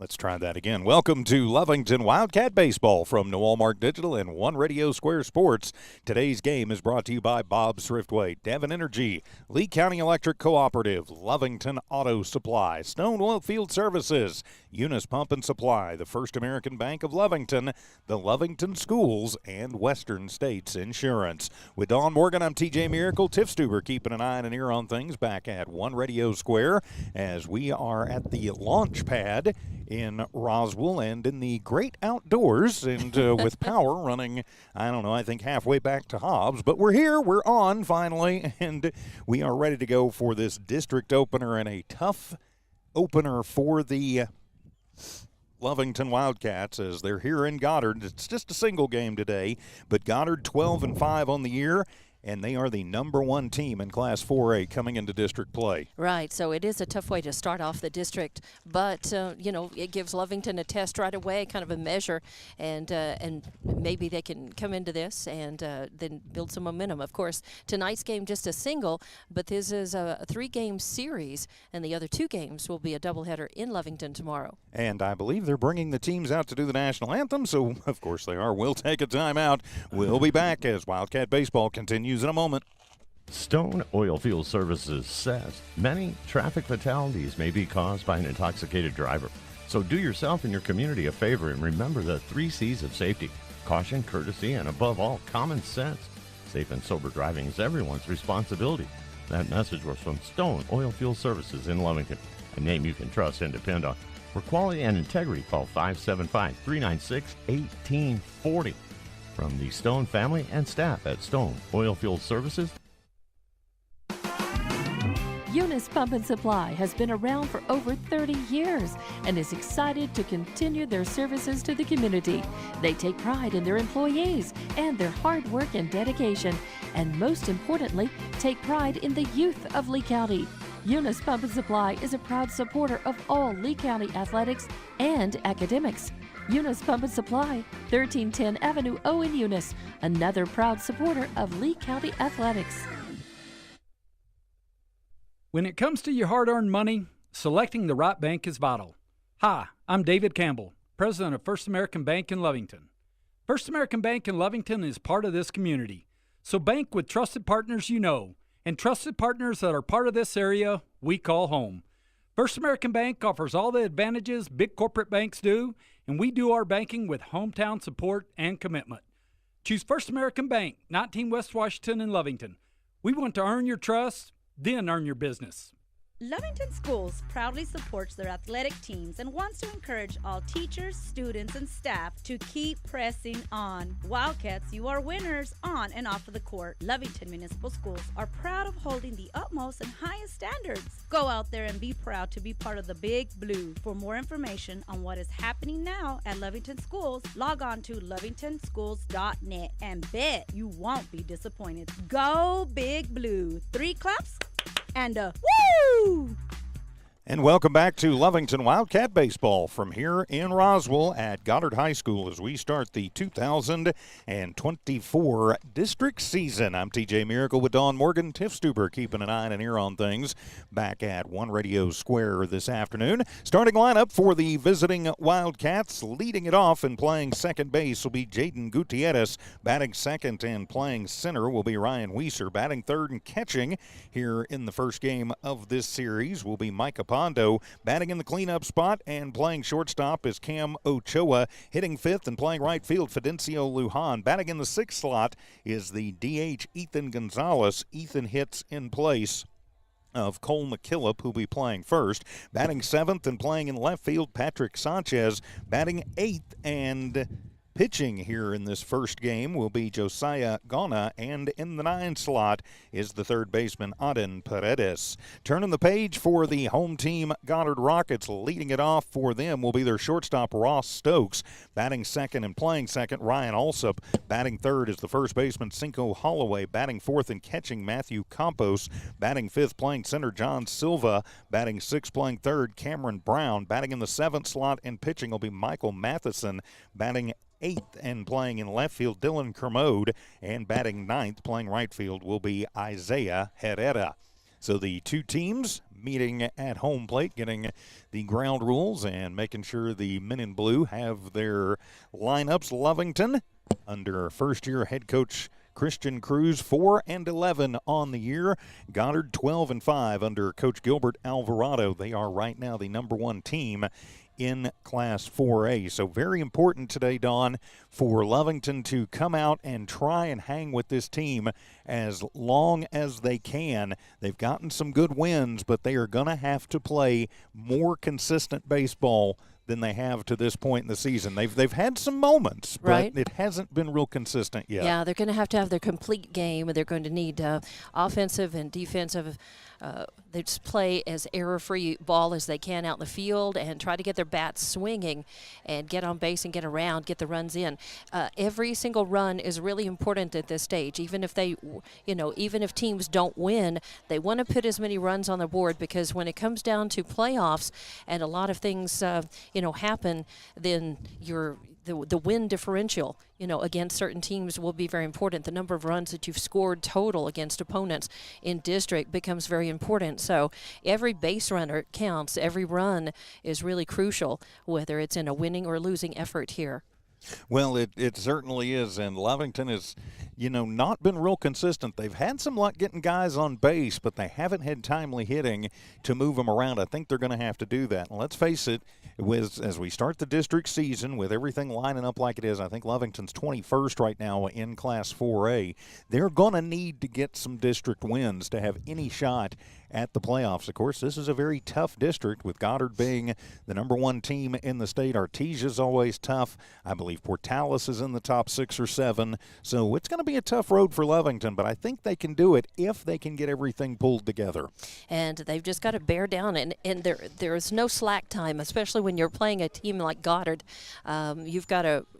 Let's try that again. Welcome to Lovington Wildcat Baseball from New Walmart Digital and One Radio Square Sports. Today's game is brought to you by Bob Thriftway, Devon Energy, Lee County Electric Cooperative, Lovington Auto Supply, Stone Oilfield Services, Eunice Pump and Supply, the First American Bank of Lovington, the Lovington Schools, and Western States Insurance. With Dawn Morgan, I'm TJ Miracle. Tiff Stuber keeping an eye and an ear on things back at One Radio Square as we are at the launch pad in Roswell and in the great outdoors and with power running, I think halfway back to Hobbs. But we're here, we're on finally, and we are ready to go for this district opener and a tough opener for the Lovington Wildcats as they're here in Goddard. It's just a single game today, but Goddard 12-5 on the year. And they are the number one team in Class 4A coming into district play. Right, so it is a tough way to start off the district, but, it gives Lovington a test right away, kind of a measure, and maybe they can come into this and then build some momentum. Of course, tonight's game just a single, but this is a three-game series, and the other two games will be a doubleheader in Lovington tomorrow. And I believe they're bringing the teams out to do the national anthem, so of course they are. We'll take a timeout. We'll be back as Wildcat Baseball continues in a moment. Stone Oilfield Services says many traffic fatalities may be caused by an intoxicated driver. So do yourself and your community a favor and remember the 3 C's of safety: caution, courtesy, and above all, common sense. Safe and sober driving is everyone's responsibility. That message was from Stone Oilfield Services in Lovington, a name you can trust and depend on. For quality and integrity, call 575-396-1840. From the Stone family and staff at Stone Oilfield Services. Eunice Pump and Supply has been around for over 30 years and is excited to continue their services to the community. They take pride in their employees and their hard work and dedication, and most importantly, take pride in the youth of Lee County. Eunice Pump and Supply is a proud supporter of all Lee County athletics and academics. Eunice Pump and Supply, 1310 Avenue O in Eunice, another proud supporter of Lee County athletics. When it comes to your hard-earned money, selecting the right bank is vital. Hi, I'm David Campbell, president of First American Bank in Lovington. First American Bank in Lovington is part of this community, so bank with trusted partners you know, and trusted partners that are part of this area we call home. First American Bank offers all the advantages big corporate banks do, and we do our banking with hometown support and commitment. Choose First American Bank, 19 West Washington in Lovington. We want to earn your trust, then earn your business. Lovington Schools proudly supports their athletic teams and wants to encourage all teachers, students, and staff to keep pressing on. Wildcats, you are winners on and off of the court. Lovington Municipal Schools are proud of holding the utmost and highest standards. Go out there and be proud to be part of the Big Blue. For more information on what is happening now at Lovington Schools, log on to lovingtonschools.net and bet you won't be disappointed. Go Big Blue. 3 claps and a woo! And welcome back to Lovington Wildcat Baseball from here in Roswell at Goddard High School as we start the 2024 district season. I'm TJ Miracle with Dawn Morgan. Tiff Stuber keeping an eye and an ear on things back at One Radio Square this afternoon. Starting lineup for the visiting Wildcats. Leading it off and playing second base will be Jaden Gutierrez. Batting second and playing center will be Ryan Weiser. Batting third and catching here in the first game of this series will be Micah Pondo. Batting in the cleanup spot and playing shortstop is Cam Ochoa. Hitting fifth and playing right field, Fidencio Lujan. Batting in the sixth slot is the DH Ethan Gonzalez. Ethan hits in place of Cole McKillop, who'll be playing first. Batting seventh and playing in left field, Patrick Sanchez. Batting eighth and pitching here in this first game will be Josiah Gona, and in the 9 slot is the third baseman Aden Paredes. Turning the page for the home team Goddard Rockets. Leading it off for them will be their shortstop Ross Stokes. Batting second and playing second, Ryan Alsop. Batting third is the first baseman Cinco Holloway. Batting fourth and catching, Matthew Campos. Batting fifth, playing center, John Silva. Batting sixth, playing third, Cameron Brown. Batting in the 7th slot and pitching will be Michael Matheson. Batting eighth and playing in left field, Dylan Kermode, and batting ninth, playing right field, will be Isaiah Herrera. So the two teams meeting at home plate, getting the ground rules and making sure the men in blue have their lineups. Lovington, under first-year head coach Christian Cruz, 4-11 on the year. Goddard 12-5 under Coach Gilbert Alvarado. They are right now the number one team in Class 4A. So very important today, Dawn, for Lovington to come out and try and hang with this team as long as they can. They've gotten some good wins, but they are going to have to play more consistent baseball than they have to this point in the season. They've had some moments, but right. It hasn't been real consistent yet. Yeah, they're going to have their complete game. They're going to need offensive and defensive. They just play as error-free ball as they can out in the field and try to get their bats swinging and get on base and get around, get the runs in. Every single run is really important at this stage. Even if even if teams don't win, they want to put as many runs on the board, because when it comes down to playoffs and a lot of things, happen, then the win differential, against certain teams will be very important. The number of runs that you've scored total against opponents in district becomes very important. So every base runner counts. Every run is really crucial, whether it's in a winning or losing effort here. Well, it certainly is, and Lovington has, not been real consistent. They've had some luck getting guys on base, but they haven't had timely hitting to move them around. I think they're going to have to do that. And let's face it, as we start the district season with everything lining up like it is, I think Lovington's 21st right now in Class 4A. They're going to need to get some district wins to have any shot at the playoffs. Of course, this is a very tough district, with Goddard being the number one team in the state. Artesia's always tough. I believe Portales is in the top 6 or 7. So it's going to be a tough road for Lovington, but I think they can do it if they can get everything pulled together. And they've just got to bear down, and there is no slack time, especially when you're playing a team like Goddard.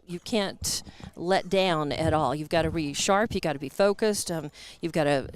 You can't let down at all. You've got to be sharp. You've got to be focused. You've got to,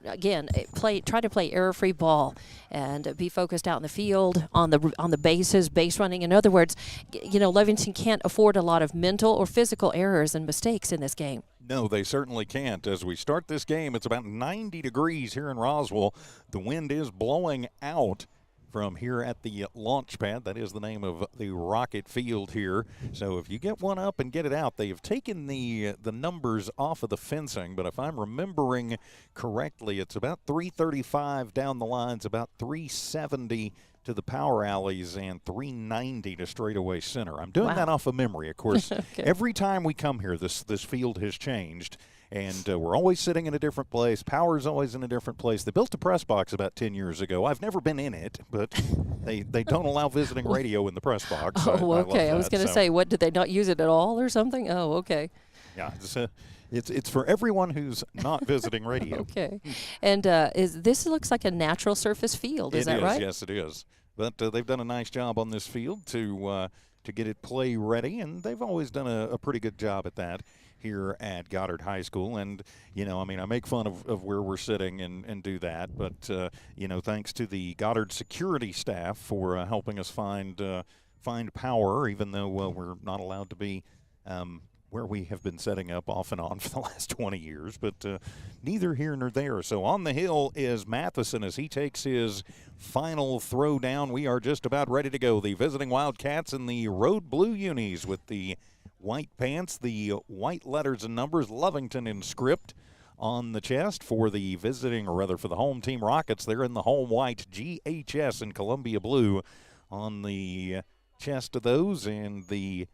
again, try to play error-free ball and be focused out in the field, on the bases, base running. In other words, Lovington can't afford a lot of mental or physical errors and mistakes in this game. No, they certainly can't. As we start this game, it's about 90 degrees here in Roswell. The wind is blowing out from here at the launch pad. That is the name of the rocket field here. So if you get one up and get it out, they have taken the numbers off of the fencing, but if I'm remembering correctly, it's about 335 down the lines, about 370 to the power alleys, and 390 to straightaway center. I'm doing that off of memory, of course. Okay. Every time we come here, this field has changed. And we're always sitting in a different place. Power's always in a different place. They built a press box about 10 years ago. I've never been in it, but they don't allow visiting radio in the press box. Oh, okay. I was going to say, what, did they not use it at all or something? Oh, okay. Yeah, it's for everyone who's not visiting radio. Okay. And this looks like a natural surface field. Is that right? Yes, it is. But they've done a nice job on this field to get it play ready, and they've always done a pretty good job at that here at Goddard High School. And, I make fun of where we're sitting and do that. But, thanks to the Goddard security staff for helping us find power, even though we're not allowed to be where we have been setting up off and on for the last 20 years. But neither here nor there. So on the hill is Matheson as he takes his final throw down. We are just about ready to go. The visiting Wildcats in the road blue unis with the white pants, the white letters and numbers, Lovington in script on the chest. For the visiting, or rather for the home team Rockets, they're in the home white GHS in Columbia blue on the chest of those, and the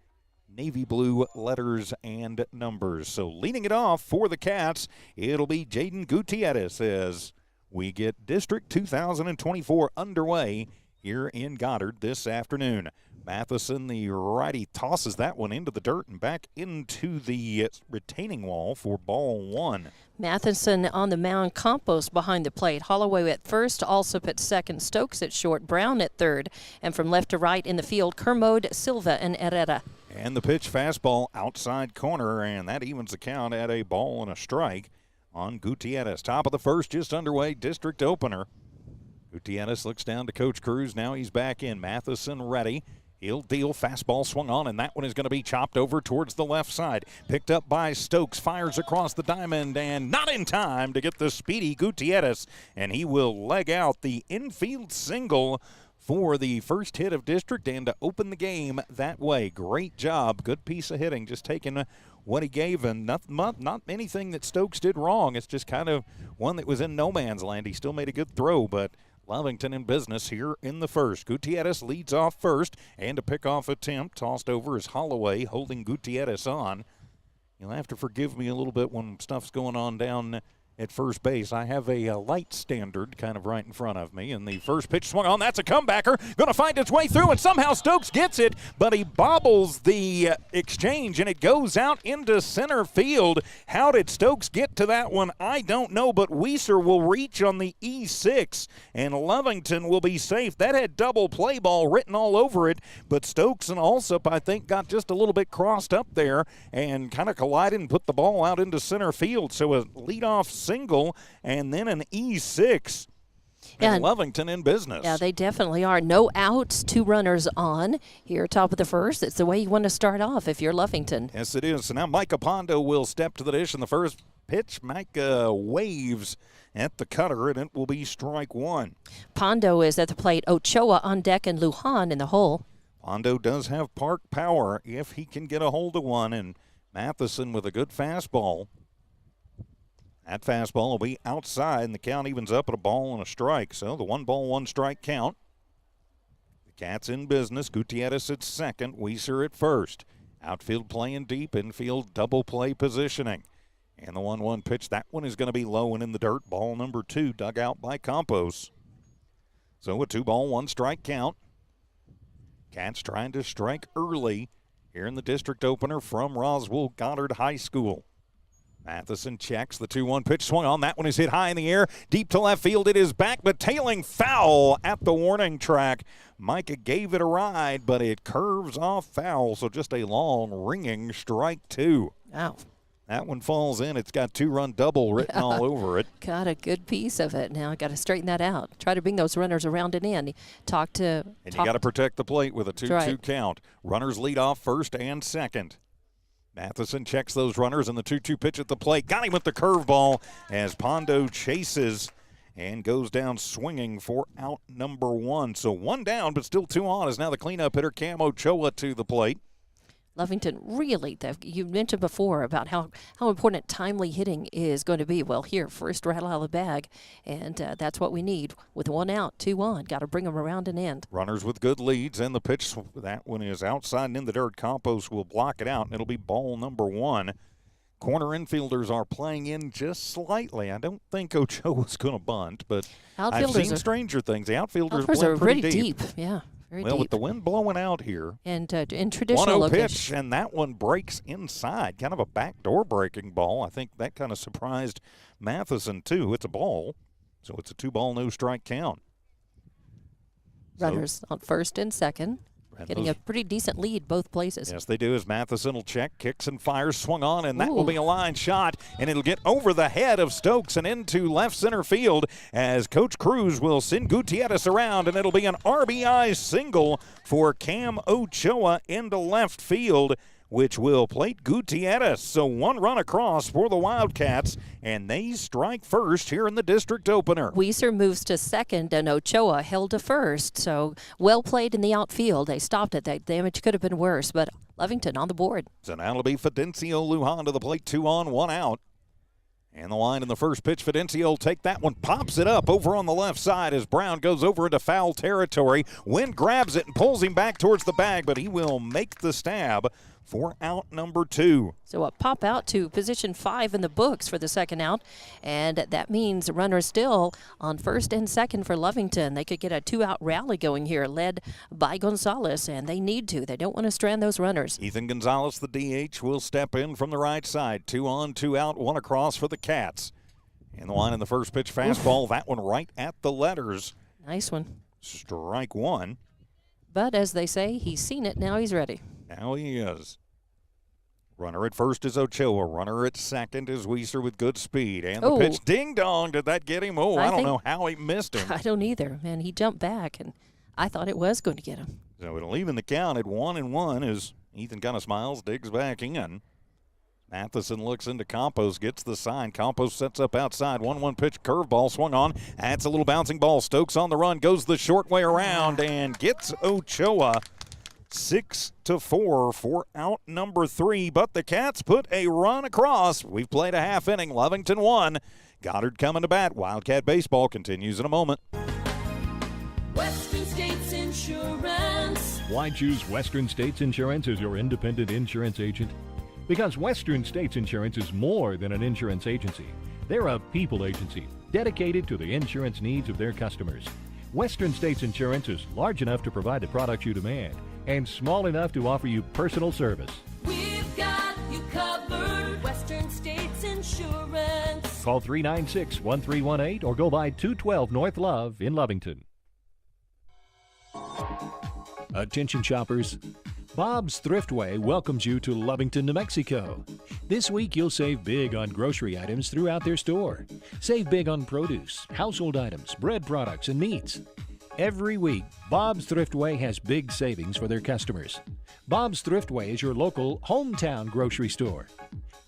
navy blue letters and numbers. So leading it off for the Cats, it'll be Jaden Gutierrez as we get District 2024 underway here in Goddard this afternoon. Matheson, the righty, tosses that one into the dirt and back into the retaining wall for ball one. Matheson on the mound, Campos behind the plate, Holloway at first, Alsop at second, Stokes at short, Brown at third, and from left to right in the field, Kermode, Silva, and Herrera. And the pitch, fastball outside corner, and that evens the count at a ball and a strike on Gutierrez. Top of the first, just underway, district opener. Gutierrez looks down to Coach Cruz. Now he's back in. Matheson ready. He'll deal. Fastball swung on, and that one is going to be chopped over towards the left side. Picked up by Stokes, fires across the diamond, and not in time to get the speedy Gutierrez, and he will leg out the infield single for the first hit of district and to open the game that way. Great job. Good piece of hitting, just taking what he gave, and not anything that Stokes did wrong. It's just kind of one that was in no man's land. He still made a good throw, but Lovington in business here in the first. Gutierrez leads off first, and a pickoff attempt tossed over is Holloway holding Gutierrez on. You'll have to forgive me a little bit when stuff's going on down at first base. I have a light standard kind of right in front of me, and the first pitch swung on. That's a comebacker. Going to find its way through, and somehow Stokes gets it, but he bobbles the exchange, and it goes out into center field. How did Stokes get to that one? I don't know, but Weiser will reach on the E6, and Lovington will be safe. That had double play ball written all over it, but Stokes and Alsop, I think, got just a little bit crossed up there and kind of collided and put the ball out into center field. So a leadoff single and then an E6. And Lovington in business. Yeah, they definitely are. No outs, 2 runners on here, top of the first. It's the way you want to start off if you're Lovington. Yes, it is. So now Micah Pondo will step to the dish in the first pitch. Micah waves at the cutter, and it will be strike 1. Pondo is at the plate. Ochoa on deck and Lujan in the hole. Pondo does have park power if he can get a hold of one, and Matheson with a good fastball. That fastball will be outside, and the count evens up at a ball and a strike. So the 1-ball-1-strike count. The Cats in business. Gutierrez at second, Weiser at first. Outfield playing deep, infield double play positioning. And the 1-1 pitch, that one is going to be low and in the dirt. Ball number 2, dug out by Campos. So a 2-ball-1-strike count. Cats trying to strike early here in the district opener from Roswell Goddard High School. Matheson checks. The 2-1 pitch swung on. That one is hit high in the air. Deep to left field. It is back, but tailing foul at the warning track. Micah gave it a ride, but it curves off foul. So just a long, ringing strike 2. Wow. That one falls in. It's got 2-run double written all over it. Got a good piece of it. Now I got to straighten that out. Try to bring those runners around and in. You got to protect the plate with a 2-2 count. Runners lead off first and second. Matheson checks those runners, and the 2-2 pitch at the plate. Got him with the curveball as Pondo chases and goes down swinging for out number 1. So 1 down, but still 2 on is now the cleanup hitter, Cam Ochoa, to the plate. Lovington really, you mentioned before about how important timely hitting is going to be. Well, here, first rattle out of the bag, and that's what we need. With 1 out, 2 on, got to bring them around and end. Runners with good leads, and the pitch, that one is outside and in the dirt. Campos will block it out, and it'll be ball number 1. Corner infielders are playing in just slightly. I don't think Ochoa's going to bunt, but I've seen stranger things. The outfielders are pretty pretty deep. Yeah. Well, with the wind blowing out here. And in traditional 1-0 pitch, and that one breaks inside. Kind of a backdoor breaking ball. I think that kind of surprised Matheson, too. It's a ball, so it's a 2-ball-no-strike count. Runners on first and second. Getting a pretty decent lead both places. Yes, they do, as Matheson will check, kicks and fires, swung on, and that will be a line shot, and it'll get over the head of Stokes and into left center field as Coach Cruz will send Gutierrez around, and it'll be an RBI single for Cam Ochoa into left field, which will plate Gutierrez. So 1 run across for the Wildcats, and they strike first here in the district opener. Weiser moves to second, and Ochoa held to first. So well played in the outfield. They stopped it. That damage could have been worse, but Lovington on the board. So now it'll be Fidencio Lujan to the plate, 2 on, 1 out. And the line in the first pitch, Fidencio will take that one, pops it up over on the left side as Brown goes over into foul territory. Wind grabs it and pulls him back towards the bag, but he will make the stab for out number 2. So a pop out to position 5 in the books for the second out, and that means runners still on first and second for Lovington. They could get a 2-out rally going here, led by Gonzalez, and they need to. They don't want to strand those runners. Ethan Gonzalez, the DH, will step in from the right side. 2 on, 2 out, 1 across for the Cats. And the line in the first pitch, fastball, that one right at the letters. Nice one. Strike 1. But as they say, he's seen it, now he's ready. Now he is. Runner at first is Ochoa. Runner at second is Weiser with good speed. And the pitch, ding-dong, did that get him? I don't know how he missed him. I don't either, man. He jumped back, and I thought it was going to get him. So it'll even the count at 1-1 as Ethan kind of smiles, digs back in. Matheson looks into Campos, gets the sign. Campos sets up outside. 1-1 pitch, curveball swung on. That's a little bouncing ball. Stokes on the run, goes the short way around and gets Ochoa 6-4 for out number 3. But the Cats put a run across. We've played a half inning. Lovington 1. Goddard coming to bat. Wildcat baseball continues in a moment. Western States Insurance. Why choose Western States Insurance as your independent insurance agent? Because Western States Insurance is more than an insurance agency. They're a people agency dedicated to the insurance needs of their customers. Western States Insurance is large enough to provide the products you demand and small enough to offer you personal service. We've got you covered. Western States Insurance. Call 396-1318 or go by 212 North Love in Lovington. Attention shoppers. Bob's Thriftway welcomes you to Lovington, New Mexico. This week you'll save big on grocery items throughout their store. Save big on produce, household items, bread products, and meats. Every week, Bob's Thriftway has big savings for their customers. Bob's Thriftway is your local hometown grocery store.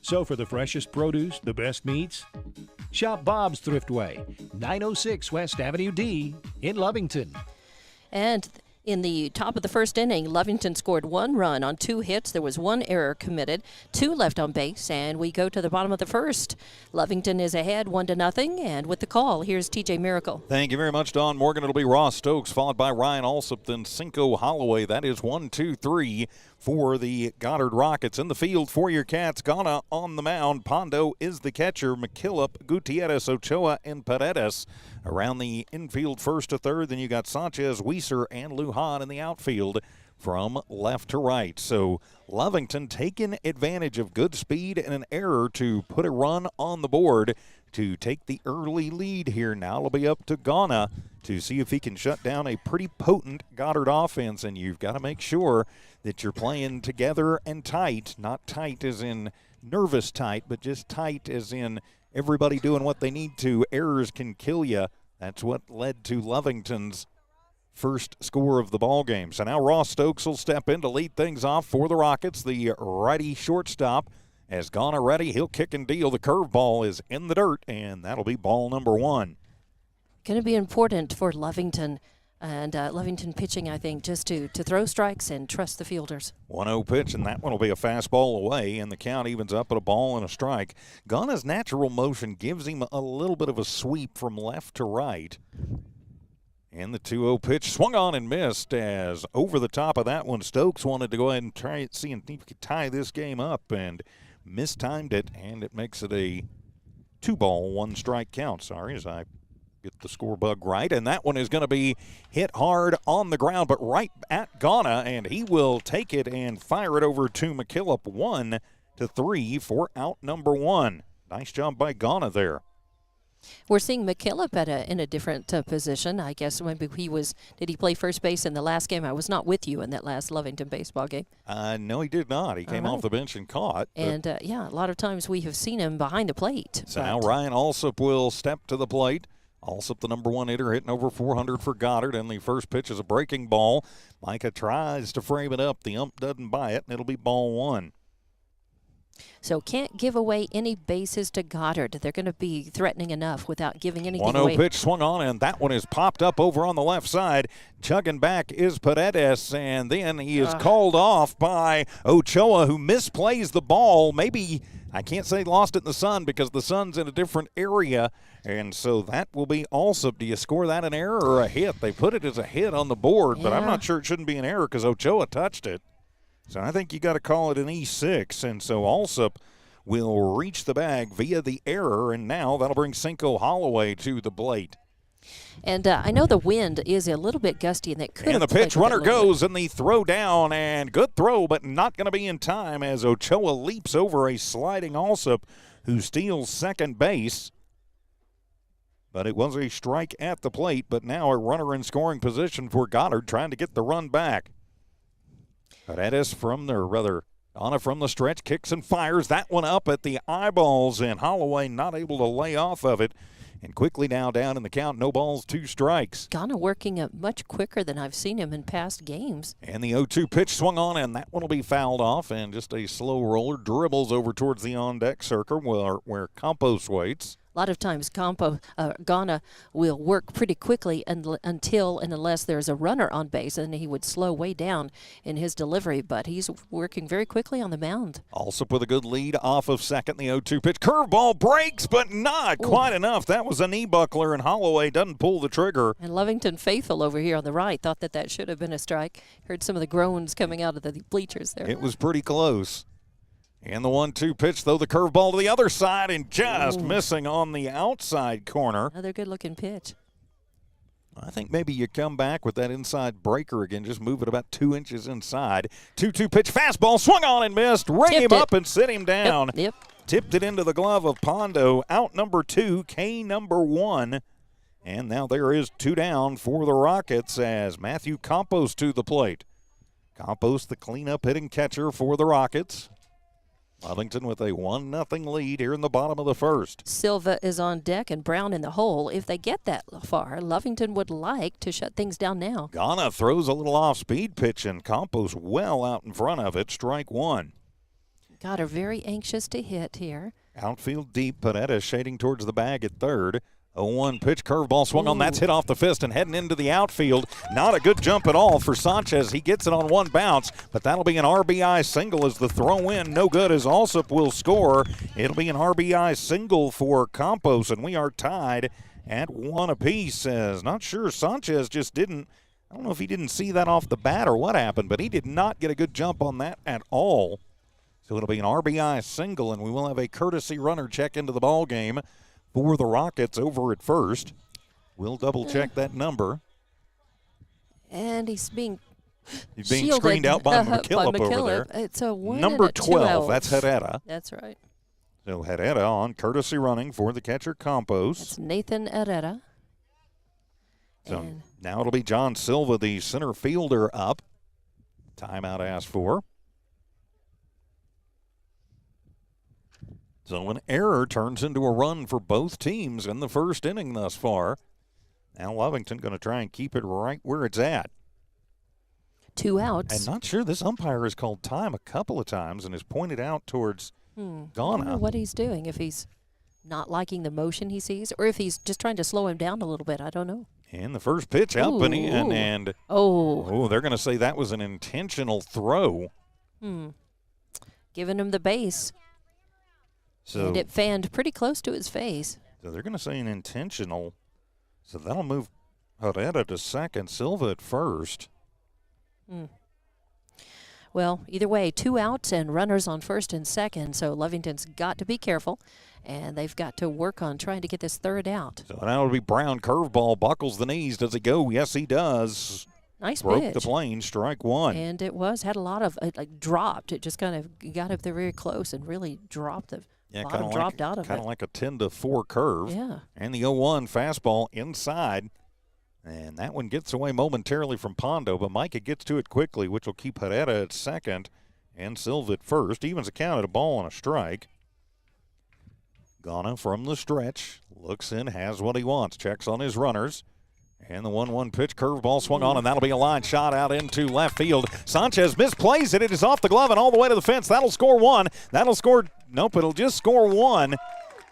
So for the freshest produce, the best meats, shop Bob's Thriftway, 906 West Avenue D in Lovington. And in the top of the first inning, Lovington scored 1 run on 2 hits. There was 1 error committed, 2 left on base, and we go to the bottom of the first. Lovington is ahead 1-0, and with the call, here's TJ Miracle. Thank you very much, Don Morgan. It'll be Ross Stokes, followed by Ryan Alsop, then Cinco Holloway. That is 1-2-3 for the Goddard Rockets. In the field for your Cats, Ghana on the mound. Pondo is the catcher. McKillop, Gutierrez, Ochoa, and Paredes around the infield first to third. Then you got Sanchez, Weiser, and Lujan in the outfield from left to right. So Lovington taking advantage of good speed and an error to put a run on the board to take the early lead here. Now it'll be up to Ghana to see if he can shut down a pretty potent Goddard offense, and you've got to make sure that you're playing together and tight, not tight as in nervous tight, but just tight as in everybody doing what they need to. Errors can kill you. That's what led to Lovington's first score of the ball game. So now Ross Stokes will step in to lead things off for the Rockets, the righty shortstop. As Ghana ready, he'll kick and deal. The curveball is in the dirt, and that'll be ball number 1. Going to be important for Lovington. And Lovington pitching, I think, just to throw strikes and trust the fielders. 1-0 pitch, and that one will be a fastball away, and the count evens up at a ball and a strike. Ghana's natural motion gives him a little bit of a sweep from left to right. And the 2-0 pitch swung on and missed as over the top of that one, Stokes wanted to go ahead and try it, see if he could tie this game up, and mistimed it, and it makes it a 2-ball, 1-strike count. Sorry, as I get the score bug right, and that one is going to be hit hard on the ground, but right at Ghana, and he will take it and fire it over to McKillop. 1-3 for out number 1. Nice job by Ghana there. We're seeing McKillop in a different position. I guess maybe did he play first base in the last game? I was not with you in that last Lovington baseball game. No, he did not. He came off the bench and caught. And, a lot of times we have seen him behind the plate. So now Ryan Alsop will step to the plate. Alsop, the number 1 hitter, hitting over 400 for Goddard, and the first pitch is a breaking ball. Micah tries to frame it up. The ump doesn't buy it, and it'll be ball 1. So can't give away any bases to Goddard. They're going to be threatening enough without giving anything away. 1-0 pitch swung on, and that one is popped up over on the left side. Chugging back is Paredes, and then he is called off by Ochoa, who misplays the ball. Maybe, I can't say lost it in the sun because the sun's in a different area, and so that will be Alsop. Do you score that an error or a hit? They put it as a hit on the board, but I'm not sure it shouldn't be an error because Ochoa touched it. So I think you got to call it an E6, and so Alsop will reach the bag via the error, and now that'll bring Cinco Holloway to the plate. And I know the wind is a little bit gusty, and that could. And the pitch runner goes, and the throw down, and good throw, but not going to be in time as Ochoa leaps over a sliding Alsop, who steals second base. But it was a strike at the plate, but now a runner in scoring position for Goddard trying to get the run back. Paredes from the stretch, kicks and fires that one up at the eyeballs, and Holloway not able to lay off of it. and quickly now down in the count, no balls, 2 strikes. Ghana working much quicker than I've seen him in past games. And the 0-2 pitch swung on, and that one will be fouled off, and just a slow roller dribbles over towards the on-deck circle where Campos waits. A lot of times Ghana will work pretty quickly until and unless there's a runner on base, and he would slow way down in his delivery, but he's working very quickly on the mound. Alsop with a good lead off of second. The 0-2 pitch. Curveball breaks, but not quite enough. That was a knee buckler, and Holloway doesn't pull the trigger. And Lovington faithful over here on the right thought that should have been a strike. Heard some of the groans coming out of the bleachers there. It was pretty close. And the 1-2 pitch, though, the curveball to the other side and just missing on the outside corner. Another good-looking pitch. I think maybe you come back with that inside breaker again, just move it about 2 inches inside. 2-2 pitch, fastball, swung on and missed. Ring him up and sit him down. Yep. Tipped it into the glove of Pondo. Out number 2, K number 1. And now there is 2 down for the Rockets as Matthew Campos to the plate. Campos, the cleanup hitting catcher for the Rockets. Lovington with a 1-0 lead here in the bottom of the first. Silva is on deck and Brown in the hole. If they get that far, Lovington would like to shut things down now. Ghana throws a little off-speed pitch, and Campos well out in front of it. Strike 1. Goddard very anxious to hit here. Outfield deep. Panetta shading towards the bag at third. 0-1 pitch, curveball swung on. That's hit off the fist and heading into the outfield. Not a good jump at all for Sanchez. He gets it on one bounce, but that'll be an RBI single as the throw in. No good as Alsop will score. It'll be an RBI single for Campos, and we are tied at 1 apiece. As not sure Sanchez just didn't. I don't know if he didn't see that off the bat or what happened, but he did not get a good jump on that at all. So it'll be an RBI single, and we will have a courtesy runner check into the ball game for the Rockets over at first. We'll double-check that number. And he's being screened out by McKillop over there. It's a 1 Number and a 12, 2-0. that's Herrera. That's right. So Herrera on courtesy running for the catcher Campos. It's Nathan Herrera. So now it'll be John Silva, the center fielder, up. Timeout asked for. So an error turns into a run for both teams in the first inning thus far. Now Lovington going to try and keep it right where it's at. 2 outs. And not sure this umpire has called time a couple of times and has pointed out towards I don't Ghana. know what he's doing, if he's not liking the motion he sees or if he's just trying to slow him down a little bit. I don't know. And the first pitch up and in, and they're going to say that was an intentional throw. Giving him the base. So, and it fanned pretty close to his face. So they're going to say an intentional. So that'll move Herrera to second, Silva at first. Well, either way, 2 outs and runners on first and second. So Lovington's got to be careful, and they've got to work on trying to get this third out. So now it'll be Brown, curveball, buckles the knees. Does he go? Yes, he does. Nice Broke pitch. the plane, strike 1. And it had a lot of, dropped. It just kind of got up there very close and really dropped the bottom, dropped out of it. Kind of like a 10-4 curve. Yeah. And the 0-1 fastball inside. And that one gets away momentarily from Pondo, but Micah gets to it quickly, which will keep Herrera at second and Silva at first. Evens a count at a ball and a strike. Ghana from the stretch. Looks in, has what he wants. Checks on his runners. And the 1-1 pitch, curveball swung on, and that'll be a line shot out into left field. Sanchez misplays it. It is off the glove and all the way to the fence. That'll score 1. It'll just score 1.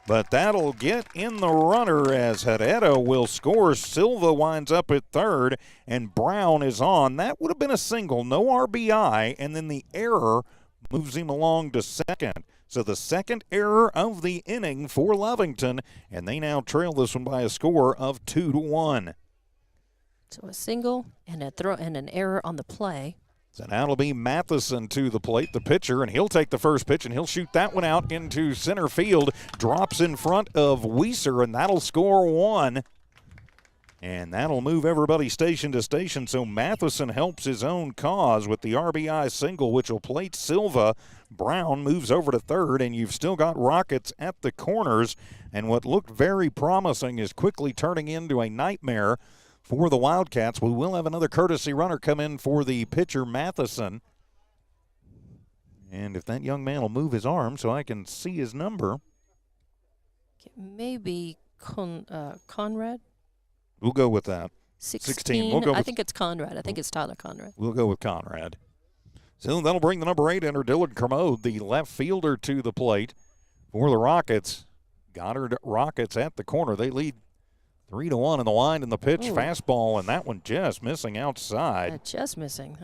But that'll get in the runner as Herrera will score. Silva winds up at third, and Brown is on. That would have been a single, no RBI, and then the error moves him along to second. So the second error of the inning for Lovington, and they now trail this one by a score of 2-1. So a single and a throw and an error on the play. So now it'll be Matheson to the plate, the pitcher, and he'll take the first pitch, and he'll shoot that one out into center field. Drops in front of Weiser, and that'll score 1. And that'll move everybody station to station, so Matheson helps his own cause with the RBI single, which will plate Silva. Brown moves over to third, and you've still got Rockets at the corners. And what looked very promising is quickly turning into a nightmare for the Wildcats. We will have another courtesy runner come in for the pitcher, Matheson. And if that young man will move his arm so I can see his number. Maybe Conrad. We'll go with that. 16. We'll go I with- think it's Conrad. I think it's Tyler Conrad. We'll go with Conrad. So that'll bring the number 8 enter Dylan Kermode, the left fielder, to the plate for the Rockets. Goddard Rockets at the corner. They lead 3-1 in the line and the pitch. Ooh. Fastball, and that one just missing outside. Just missing.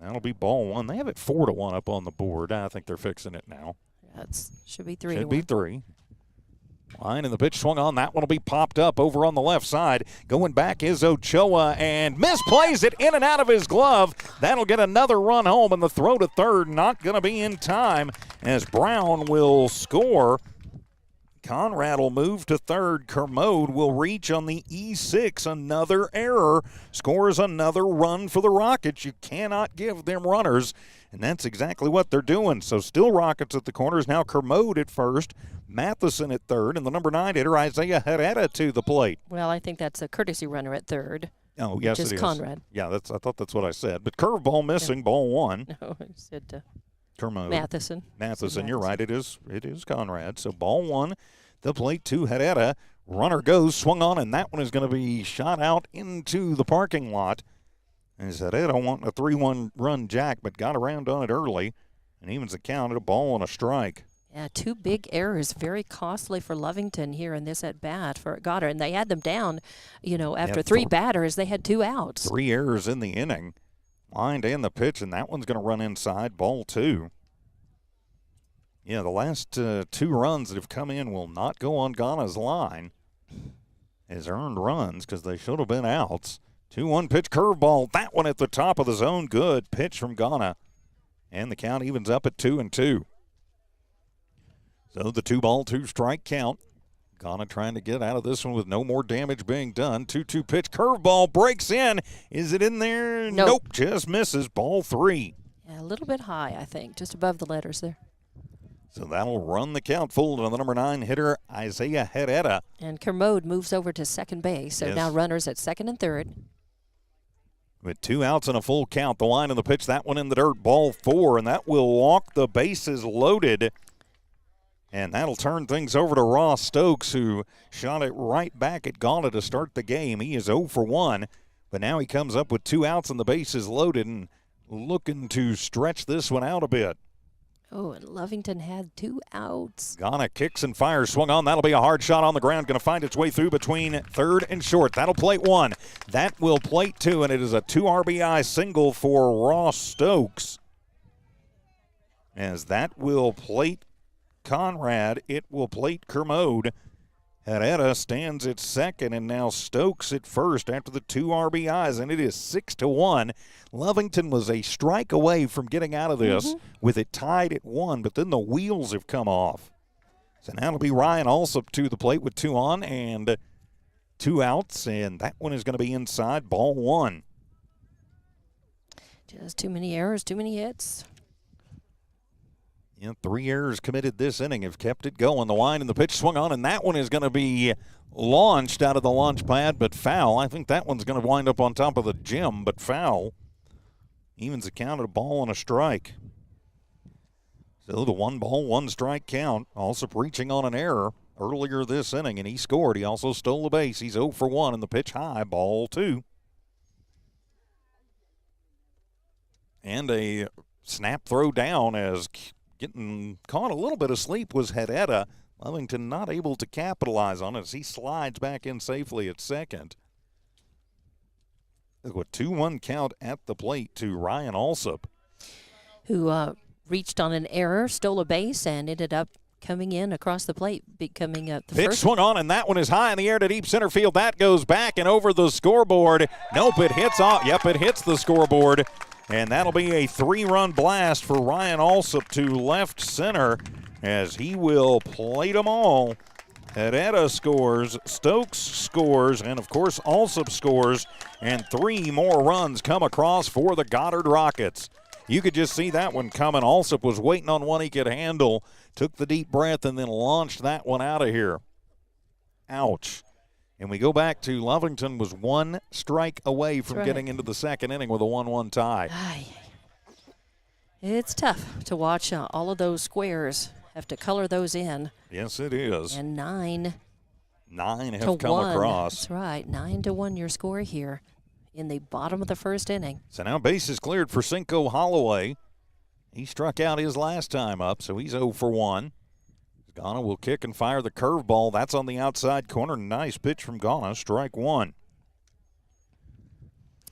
That'll be ball 1. They have it 4-1 up on the board. I think they're fixing it now. Should be 3 Should to be 1. 3. Line and the pitch swung on. That one will be popped up over on the left side. Going back is Ochoa and misplays it in and out of his glove. That'll get another run home, and the throw to third not going to be in time as Brown will score. Conrad will move to third. Kermode will reach on the E6. Another error. Scores another run for the Rockets. You cannot give them runners, and that's exactly what they're doing. So still Rockets at the corners. Now Kermode at first. Matheson at third. And the number 9 hitter, Isaiah Herrera, to the plate. Well, I think that's a courtesy runner at third. Oh, yes, which it is. Conrad. Yeah, I thought that's what I said. But curveball missing, ball 1. No, I said Kermode. Matheson. Matheson, you're right. It is Conrad. So ball 1, the plate to Herrera. Runner goes, swung on, and that one is going to be shot out into the parking lot. As Herrera wanting a 3-1 run jack, but got around on it early and evens the count at a ball and a strike. Yeah, 2 big errors, very costly for Lovington here in this at bat for Goddard. And they had them down, after 3 batters, they had 2 outs. 3 errors in the inning. Lined and the pitch, and that one's going to run inside, ball 2. Yeah, the last 2 runs that have come in will not go on Ghana's line as earned runs because they should have been outs. 2-1 pitch curveball. That one at the top of the zone. Good pitch from Ghana. And the count evens up at 2-2. So the 2-ball, 2-strike count. Ghana trying to get out of this one with no more damage being done. 2-2 pitch curveball breaks in. Is it in there? Nope. Just misses. Ball 3. Yeah, a little bit high, I think, just above the letters there. So that'll run the count full to the number 9 hitter, Isaiah Herrera. And Kermode moves over to second base. So Yes. now runners at second and third. With 2 outs and a full count, the line of the pitch, that one in the dirt, ball 4, and that will walk the bases loaded. And that'll turn things over to Ross Stokes, who shot it right back at Goddard to start the game. He is 0 for 1, but now he comes up with 2 outs and the bases loaded and looking to stretch this one out a bit. Oh, and Lovington had 2 outs. Ghana kicks and fires, swung on. That'll be a hard shot on the ground. Going to find its way through between third and short. That'll plate 1. That will plate 2, and it is a 2 RBI single for Ross Stokes. As that will plate Conrad, it will plate Kermode. Herrera stands at second, and now Stokes at first after the 2 RBIs, and it is 6-1. Lovington was a strike away from getting out of this with it tied at 1, but then the wheels have come off. So now it'll be Ryan Alsop to the plate with 2 on and 2 outs, and that one is going to be inside, ball 1. Just too many errors, too many hits. Yeah, 3 errors committed this inning have kept it going. The line and the pitch swung on, and that one is going to be launched out of the launch pad, but foul. I think that one's going to wind up on top of the gym, but foul. Evens the count at a ball and a strike. So the 1-ball, 1-strike count. Also reaching on an error earlier this inning, and he scored. He also stole the base. He's 0 for 1, and the pitch high, ball 2. And a snap throw down as getting caught a little bit asleep was Herrera. Lovington not able to capitalize on it as he slides back in safely at second. A 2-1 count at the plate to Ryan Alsop. Who reached on an error, stole a base, and ended up coming in across the plate, becoming the Pitch first. swung on, and that one is high in the air to deep center field. That goes back and over the scoreboard. Nope, it hits off. Yep, it hits the scoreboard. And that'll be a 3-run blast for Ryan Alsop to left center as he will plate them all. Herrera scores, Stokes scores, and of course Alsop scores, and 3 more runs come across for the Goddard Rockets. You could just see that one coming. Alsop was waiting on one he could handle, took the deep breath, and then launched that one out of here. Ouch. And we go back to Lovington was 1 strike away from getting into the second inning with a 1-1 tie. It's tough to watch all of those squares. Have to color those in. Yes, it is. And 9 9 have to come 1. across. That's right. 9-1 your score here in the bottom of the first inning. So now base is cleared for Cinco Holloway. He struck out his last time up, so he's 0 for 1. Ghana will kick and fire the curveball. That's on the outside corner. Nice pitch from Ghana. Strike 1.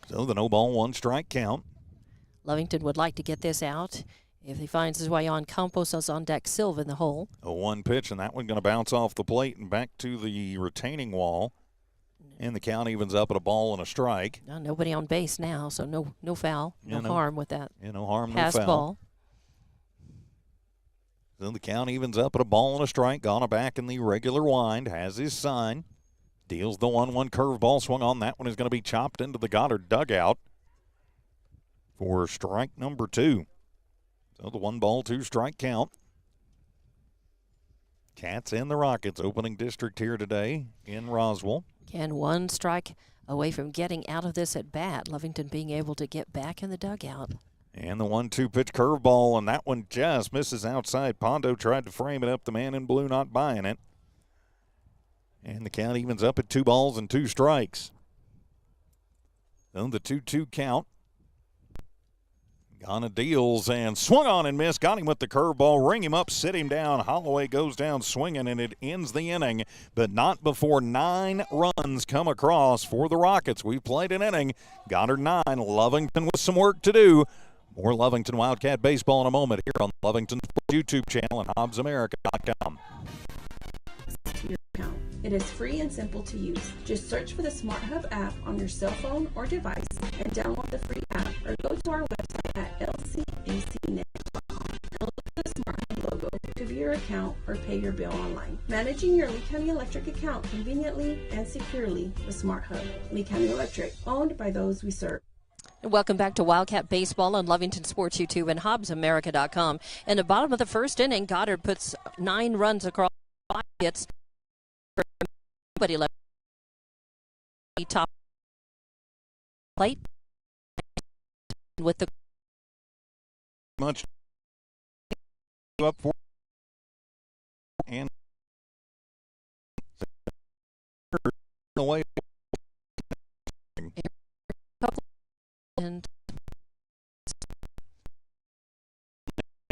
So the no ball, 1 strike count. Lovington would like to get this out. If he finds his way on, Campos is on deck, Silva in the hole. A 1 pitch, and that one going to bounce off the plate and back to the retaining wall. And the count evens up at a ball and a strike. Nobody on base now, so no foul, no harm with that. No harm, pass no foul. Ball. So the count evens up at a ball and a strike. Ghana back in the regular wind, has his sign. Deals the 1-1 curveball. Swung on. That one is going to be chopped into the Goddard dugout for strike number 2. So the 1 ball, 2 strike count. Cats and the Rockets opening district here today in Roswell. Again, 1 strike away from getting out of this at bat. Lovington being able to get back in the dugout. And the 1-2 pitch curveball, and that one just misses outside. Pondo tried to frame it up. The man in blue not buying it. And the count evens up at 2 balls and 2 strikes. So the 2-2 count. Ghana deals and swung on and missed. Got him with the curveball. Ring him up, sit him down. Holloway goes down swinging, and it ends the inning, but not before 9 runs come across for the Rockets. We've played an inning. Goddard 9, Lovington with some work to do. More Lovington Wildcat baseball in a moment here on the Lovington Sports YouTube channel and HobbsAmerica.com. To your account. It is free and simple to use. Just search for the Smart Hub app on your cell phone or device and download the free app, or go to our website at lcacnet.com and look for the Smart Hub logo to view your account or pay your bill online. Managing your Lee County Electric account conveniently and securely with Smart Hub. Lee County Electric, owned by those we serve. And welcome back to Wildcat Baseball on Lovington Sports YouTube and HobbsAmerica.com. In the bottom of the first inning, Goddard puts 9 runs across 5 hits. Nobody left. Top plate with the Much up for and away.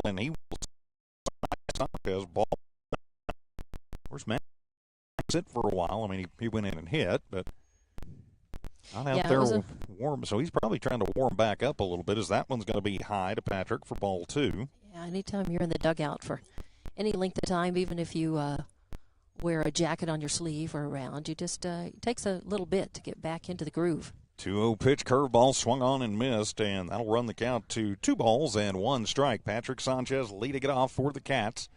And he was ball. Of course, Matt sit for a while. I mean, he went in and hit, but not out there warm. So he's probably trying to warm back up a little bit, as that one's going to be high to Patrick for ball 2. Yeah, anytime you're in the dugout for any length of time, even if you wear a jacket on your sleeve or around, you just it takes a little bit to get back into the groove. 2-0 pitch, curveball swung on and missed, and that'll run the count to 2 balls and 1 strike. Patrick Sanchez leading it off for the Cats.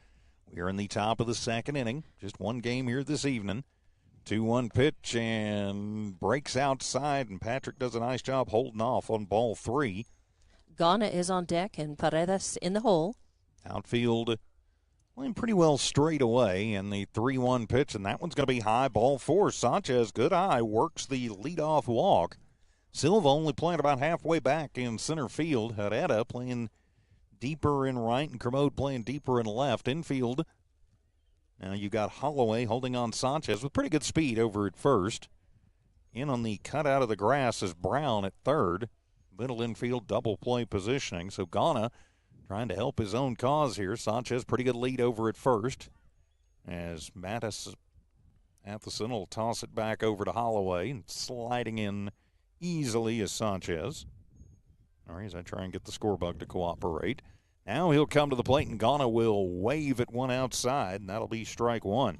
We are in the top of the second inning. Just 1 game here this evening. 2-1 pitch and breaks outside, and Patrick does a nice job holding off on ball 3. Ghana is on deck and Paredes in the hole. Outfield playing pretty well straight away, and the 3-1 pitch, and that one's going to be high, ball 4. Sanchez, good eye, works the leadoff walk. Silva only playing about halfway back in center field. Herrera playing deeper in right, and Kermode playing deeper in left. Infield, now you got Holloway holding on Sanchez with pretty good speed over at first. In on the cut out of the grass is Brown at third. Middle infield double play positioning. So Ghana trying to help his own cause here. Sanchez pretty good lead over at first, as Matheson will toss it back over to Holloway, and sliding in easily is Sanchez. All right, as I try and get the score bug to cooperate. Now he'll come to the plate, and Ghana will wave at one outside, and that'll be strike 1.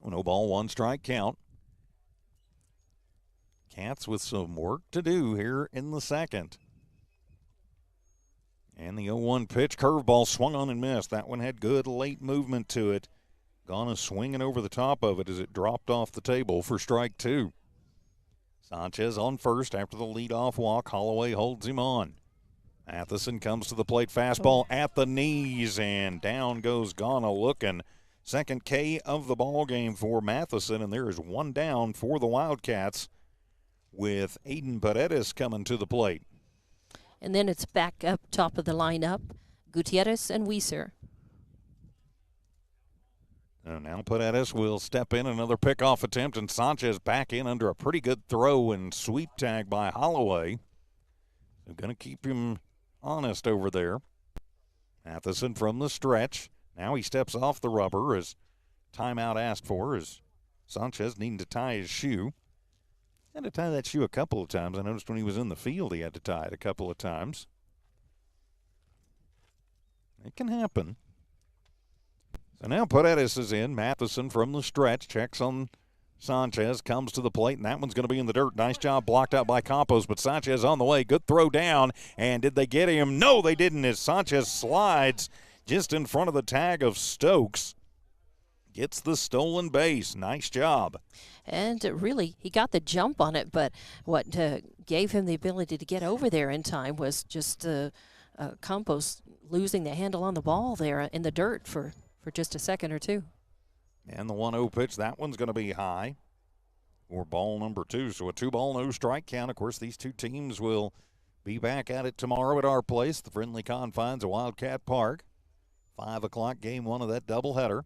No ball, 1 strike count. Cats with some work to do here in the second. And the 0-1 pitch, curveball swung on and missed. That one had good late movement to it. Ghana swinging over the top of it as it dropped off the table for strike 2. Sanchez on first after the leadoff walk. Holloway holds him on. Matheson comes to the plate, fastball at the knees, and down goes Ghana looking. Second K of the ball game for Matheson, and there is 1 down for the Wildcats with Aiden Paredes coming to the plate. And then it's back up top of the lineup, Gutierrez and Weiser. And now Paredes will step in, another pickoff attempt, and Sanchez back in under a pretty good throw and sweep tag by Holloway. They're going to keep him honest over there. Matheson from the stretch. Now he steps off the rubber as timeout asked for, as Sanchez needing to tie his shoe. Had to tie that shoe a couple of times. I noticed when he was in the field he had to tie it a couple of times. It can happen. So now Paredes is in. Matheson from the stretch checks on Sanchez, comes to the plate, and that one's going to be in the dirt. Nice job blocked out by Campos, but Sanchez on the way. Good throw down, and did they get him? No, they didn't, as Sanchez slides just in front of the tag of Stokes. Gets the stolen base. Nice job. And really, he got the jump on it, but what gave him the ability to get over there in time was just Campos losing the handle on the ball there in the dirt for just a second or two. And the 1-0 pitch, that one's going to be high for ball number 2. So a 2-ball, no strike count. Of course, these two teams will be back at it tomorrow at our place, the friendly confines of Wildcat Park. 5 o'clock, game 1 of that doubleheader.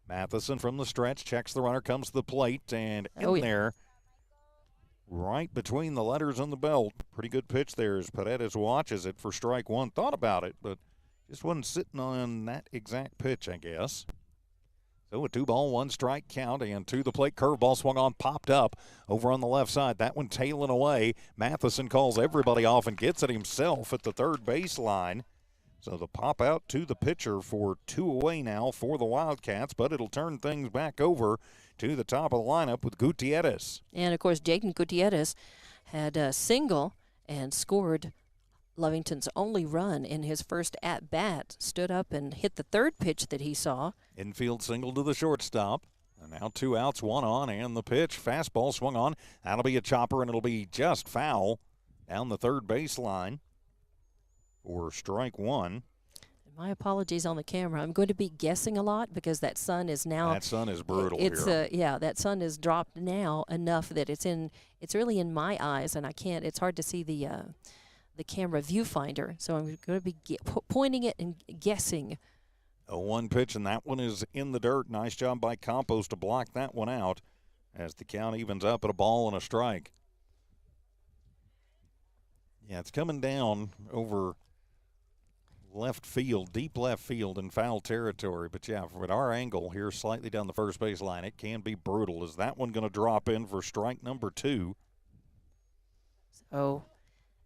Matheson from the stretch, checks the runner, comes to the plate, and there, right between the letters on the belt. Pretty good pitch there as Paredes watches it for strike 1. Thought about it, but just wasn't sitting on that exact pitch, I guess. So a 2-ball, 1 strike count, and to the plate, curveball swung on, popped up over on the left side. That one tailing away. Matheson calls everybody off and gets it himself at the third baseline. So the pop out to the pitcher for 2 away now for the Wildcats, but it'll turn things back over to the top of the lineup with Gutierrez. And, of course, Jaden Gutierrez had a single and scored Lovington's only run in his first at-bat. Stood up and hit the third pitch that he saw. Infield single to the shortstop. And now 2 outs, 1 on, and the pitch. Fastball swung on. That'll be a chopper, and it'll be just foul down the third baseline for strike 1. My apologies on the camera. I'm going to be guessing a lot because that sun is now. That sun is brutal here. Yeah, that sun is dropped now enough that it's really in my eyes, and I can't. It's hard to see the camera viewfinder, so I'm going to be pointing it and guessing. A 1 pitch, and that one is in the dirt. Nice job by Campos to block that one out as the count evens up at a ball and a strike. Yeah, it's coming down over left field, deep left field in foul territory. But, yeah, at our angle here, slightly down the first baseline, it can be brutal. Is that one going to drop in for strike number 2? So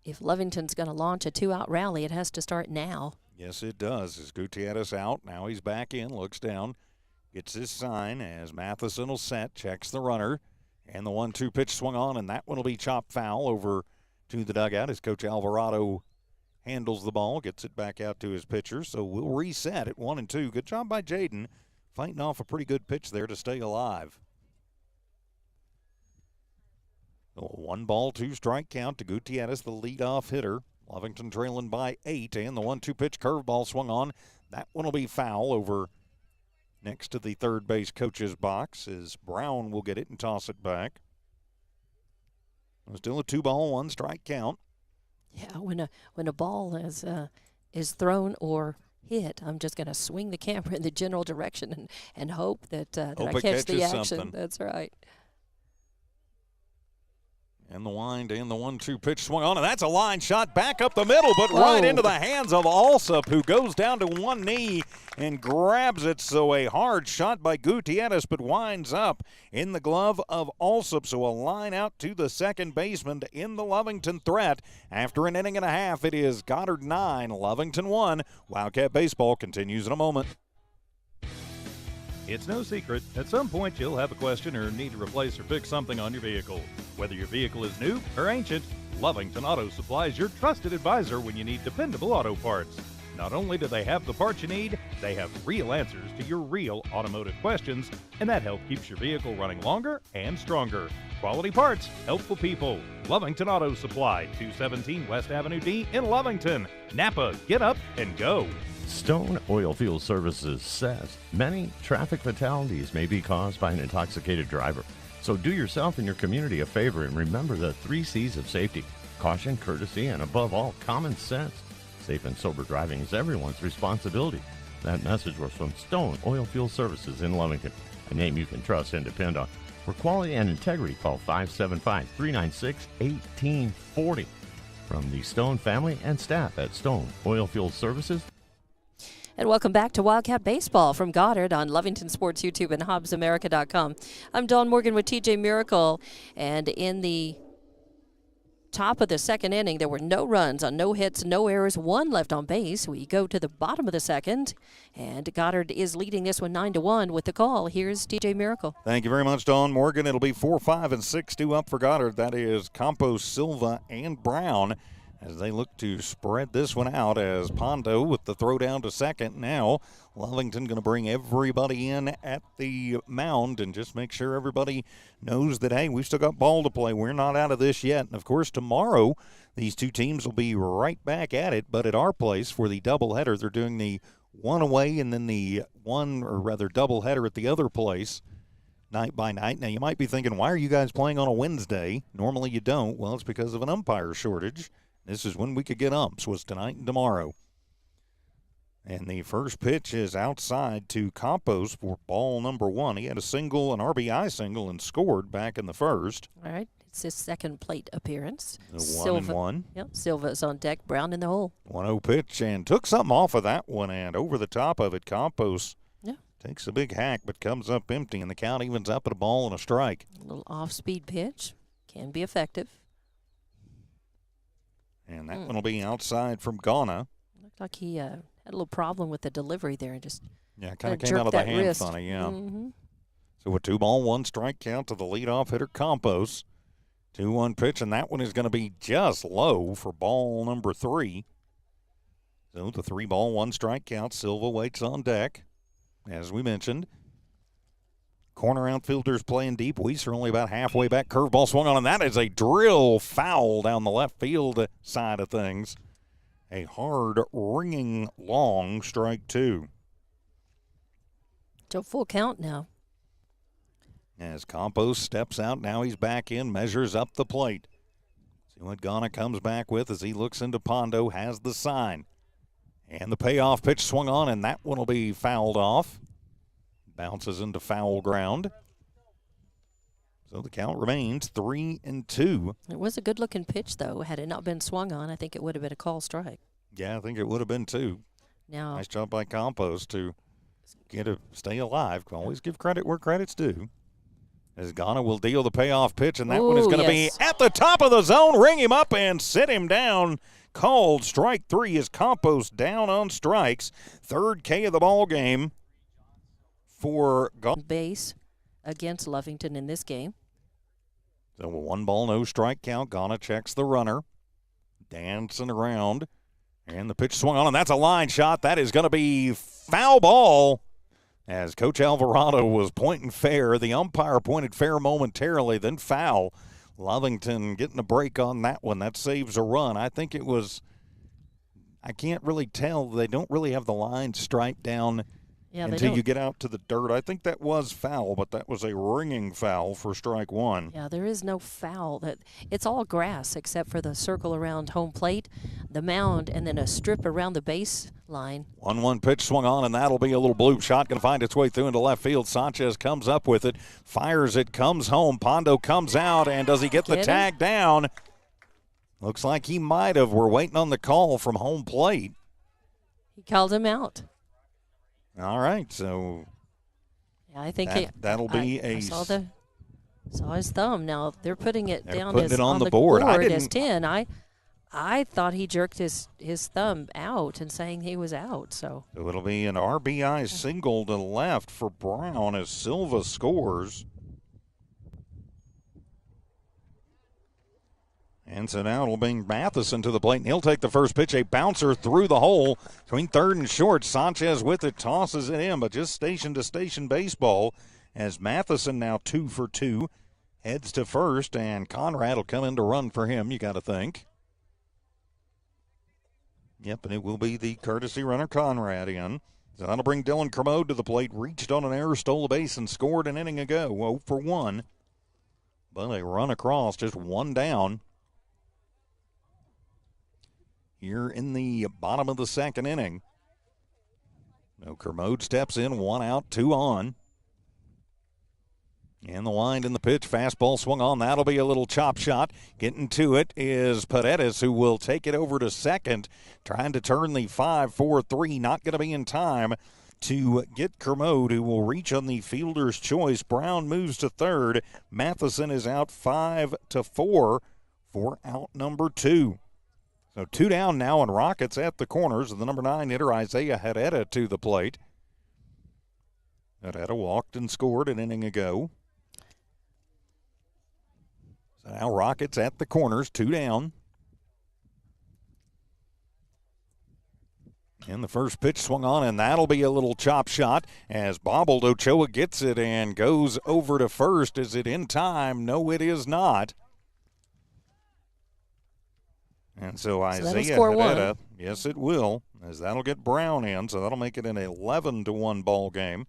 if Lovington's going to launch a 2-out rally, it has to start now. Yes, it does. As Gutierrez out, now he's back in, looks down, gets his sign as Matheson will set, checks the runner, and the 1-2 pitch swung on, and that one will be chopped foul over to the dugout as Coach Alvarado handles the ball, gets it back out to his pitcher. So we'll reset at 1-2. Good job by Jaden, fighting off a pretty good pitch there to stay alive. 1-ball, 2-strike count to Gutierrez, the leadoff hitter. Lovington trailing by 8, and the 1-2 pitch curveball swung on. That one will be foul over next to the third base coach's box as Brown will get it and toss it back. Still a 2-ball, 1-strike count. Yeah, when a ball is thrown or hit, I'm just going to swing the camera in the general direction and hope that I catch the action. Something. That's right. And the wind and the 1-2 pitch swung on, and that's a line shot back up the middle, but right into the hands of Alsop, who goes down to one knee and grabs it. So a hard shot by Gutierrez, but winds up in the glove of Alsop. So a line out to the second baseman to end the Lovington threat. After an inning and a half, it is Goddard 9, Lovington 1. Wildcat baseball continues in a moment. It's no secret, at some point you'll have a question or need to replace or fix something on your vehicle. Whether your vehicle is new or ancient, Lovington Auto Supply is your trusted advisor when you need dependable auto parts. Not only do they have the parts you need, they have real answers to your real automotive questions, and that help keeps your vehicle running longer and stronger. Quality parts, helpful people. Lovington Auto Supply, 217 West Avenue D in Lovington. Napa, get up and go. Stone Oilfield Services says many traffic fatalities may be caused by an intoxicated driver. So do yourself and your community a favor and remember the 3 C's of safety: caution, courtesy, and above all, common sense. Safe and sober driving is everyone's responsibility. That message was from Stone Oilfield Services in Lovington, a name you can trust and depend on. For quality and integrity, call 575-396-1840. From the Stone family and staff at Stone Oilfield Services. And welcome back to Wildcat Baseball from Goddard on Lovington Sports YouTube and HobbsAmerica.com. I'm Dawn Morgan with TJ Miracle, and in the top of the second inning, there were no runs on no hits, no errors, one left on base. We go to the bottom of the second, and Goddard is leading this one 9-1 with the call. Here's TJ Miracle. Thank you very much, Dawn Morgan. It'll be 4-5 and 6-2 up for Goddard. That is Campos, Silva, and Brown as they look to spread this one out as Pondo with the throw down to second. Now Lovington going to bring everybody in at the mound and just make sure everybody knows that, hey, we've still got ball to play. We're not out of this yet. And, of course, tomorrow these two teams will be right back at it, but at our place for the doubleheader. They're doing the one away and then the doubleheader at the other place night by night. Now, you might be thinking, why are you guys playing on a Wednesday? Normally you don't. Well, it's because of an umpire shortage. This is when we could get umps, was tonight and tomorrow. And the first pitch is outside to Campos for ball number one. He had a single, an RBI single, and scored back in the first. All right. It's his second plate appearance. The 1-1. Yep, Silva's on deck, Brown in the hole. 1-0 pitch and took something off of that one, and over the top of it, Campos takes a big hack but comes up empty, and the count evens up at a ball and a strike. A little off-speed pitch. Can be effective. And that one will be outside from Ghana. Looked like he had a little problem with the delivery there and just kind of came out of the hand wrist. funny, Mm-hmm. So a 2-1 strike count to the leadoff hitter Campos. 2-1 pitch, and that one is going to be just low for ball number 3. So the 3-1 strike count. Silva waits on deck, as we mentioned. Corner outfielders playing deep. Weiser only about halfway back. Curveball swung on, and that is a drill foul down the left field side of things. A hard, ringing, long strike 2. To full count now. As Campos steps out, now he's back in, measures up the plate. See what Ghana comes back with as he looks into Pondo, has the sign. And the payoff pitch swung on, and that one will be fouled off. Bounces into foul ground. So the count remains 3-2. It was a good-looking pitch, though. Had it not been swung on, I think it would have been a call strike. Yeah, I think it would have been too. Now, nice job by Campos to stay alive. Always give credit where credit's due. As Ghana will deal the payoff pitch, and that one is going to be at the top of the zone. Ring him up and sit him down. Called strike 3 as Campos down on strikes. Third K of the ball game for base against Lovington in this game. So a 1-ball, no strike count. Ghana checks the runner. Dancing around. And the pitch swung on, and that's a line shot. That is going to be foul ball. As Coach Alvarado was pointing fair. The umpire pointed fair momentarily, then foul. Lovington getting a break on that one. That saves a run. I think it was, I can't really tell. They don't really have the line striped down until you get out to the dirt. I think that was foul, but that was a ringing foul for strike 1. Yeah, there is no foul. It's all grass except for the circle around home plate, the mound, and then a strip around the base line. 1-1 pitch swung on, and that'll be a little blue shot. Going to find its way through into left field. Sanchez comes up with it, fires it, comes home. Pondo comes out, and does he get the tag down? Looks like he might have. We're waiting on the call from home plate. He called him out. All right, so yeah, I think that'll be I saw his thumb. Now they're putting it down as on the board as 10. I thought he jerked his thumb out and saying he was out. So it'll be an RBI single to left for Brown as Silva scores. And so now it'll bring Matheson to the plate, and he'll take the first pitch. A bouncer through the hole between third and short. Sanchez with it, tosses it in, but just station-to-station baseball as Matheson now 2 for 2. Heads to first, and Conrad will come in to run for him, you got to think. Yep, and it will be the courtesy runner Conrad in. So that'll bring Dylan Kermode to the plate. Reached on an error, stole a base, and scored an inning ago. 0 for 1. But a run across, just one down. Here in the bottom of the second inning. So Kermode steps in, 1 out, 2 on. And the wind in the pitch, fastball swung on. That'll be a little chop shot. Getting to it is Paredes, who will take it over to second, trying to turn the 5-4-3. Not going to be in time to get Kermode, who will reach on the fielder's choice. Brown moves to third. Matheson is out 5-4 for out number 2. So 2 down now, and Rockets at the corners. The number 9 hitter, Isaiah Herrera, to the plate. Herrera walked and scored an inning ago. So now Rockets at the corners, 2 down. And the first pitch swung on, and that'll be a little chop shot as bobbled. Ochoa gets it and goes over to first. Is it in time? No, it is not. And so Isaiah Herrera, yes, it will, as that'll get Brown in, so that'll make it an 11-1 ball game.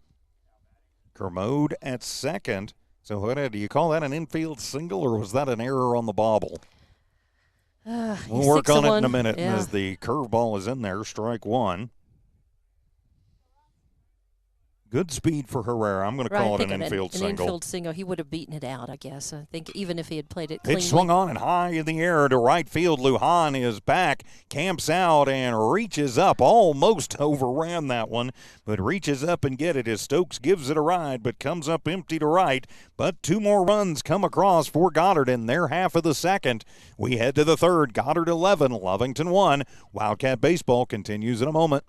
Kermode at second. So, Herrera, do you call that an infield single, or was that an error on the bobble? We'll work on it in a minute as the curveball is in there, strike 1. Good speed for Herrera. I'm going to call it an infield single. An infield single. He would have beaten it out, I guess. I think even if he had played it cleanly. Pitch swung on and high in the air to right field. Lujan is back, camps out, and reaches up. Almost overran that one, but reaches up and get it as Stokes gives it a ride, but comes up empty to right. But 2 more runs come across for Goddard in their half of the second. We head to the third. Goddard 11, Lovington 1. Wildcat baseball continues in a moment.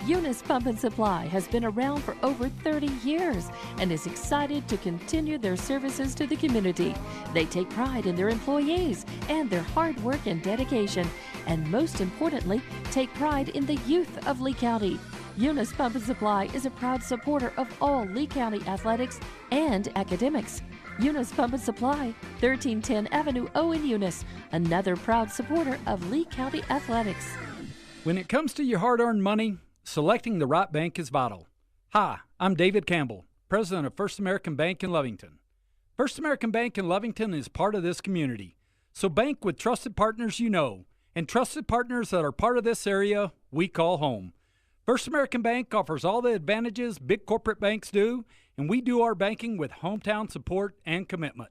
Eunice Pump and Supply has been around for over 30 years and is excited to continue their services to the community. They take pride in their employees and their hard work and dedication, and most importantly, take pride in the youth of Lee County. Eunice Pump and Supply is a proud supporter of all Lee County athletics and academics. Eunice Pump and Supply, 1310 Avenue O in Eunice, another proud supporter of Lee County athletics. When it comes to your hard-earned money, selecting the right bank is vital. Hi, I'm David Campbell, president of First American Bank in Lovington. First American Bank in Lovington is part of this community, so bank with trusted partners you know, and trusted partners that are part of this area we call home. First American Bank offers all the advantages big corporate banks do, and we do our banking with hometown support and commitment.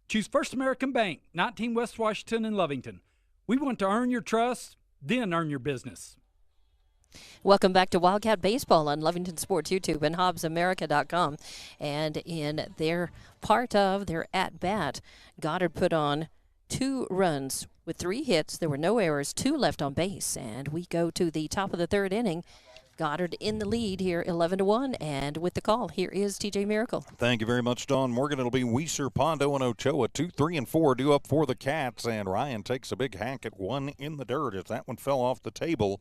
Choose First American Bank, 19 West Washington in Lovington. We want to earn your trust, then earn your business. Welcome back to Wildcat Baseball on Lovington Sports YouTube and HobbsAmerica.com. And in their part of their at-bat, Goddard put on 2 runs with 3 hits. There were no errors, 2 left on base. And we go to the top of the 3rd inning. Goddard in the lead here, 11-1. And with the call, here is TJ Miracle. Thank you very much, Don Morgan. It'll be Weiser, Pondo, and Ochoa. 2, 3, and 4 due up for the Cats. And Ryan takes a big hack at 1 in the dirt as that one fell off the table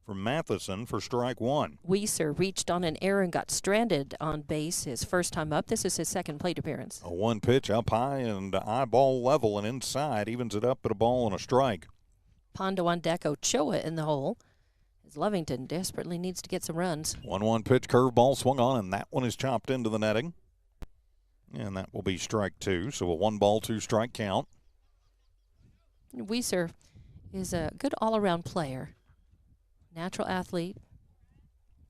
from Matheson for strike 1. Weiser reached on an error and got stranded on base his first time up. This is his second plate appearance. A 1 pitch up high and eyeball level and inside, evens it up at a ball and a strike. Pondo on deck, Ochoa in the hole. As Lovington desperately needs to get some runs. 1-1 pitch, curveball swung on, and that one is chopped into the netting. And that will be strike 2, so a 1-2 strike count. Weiser is a good all-around player. Natural athlete,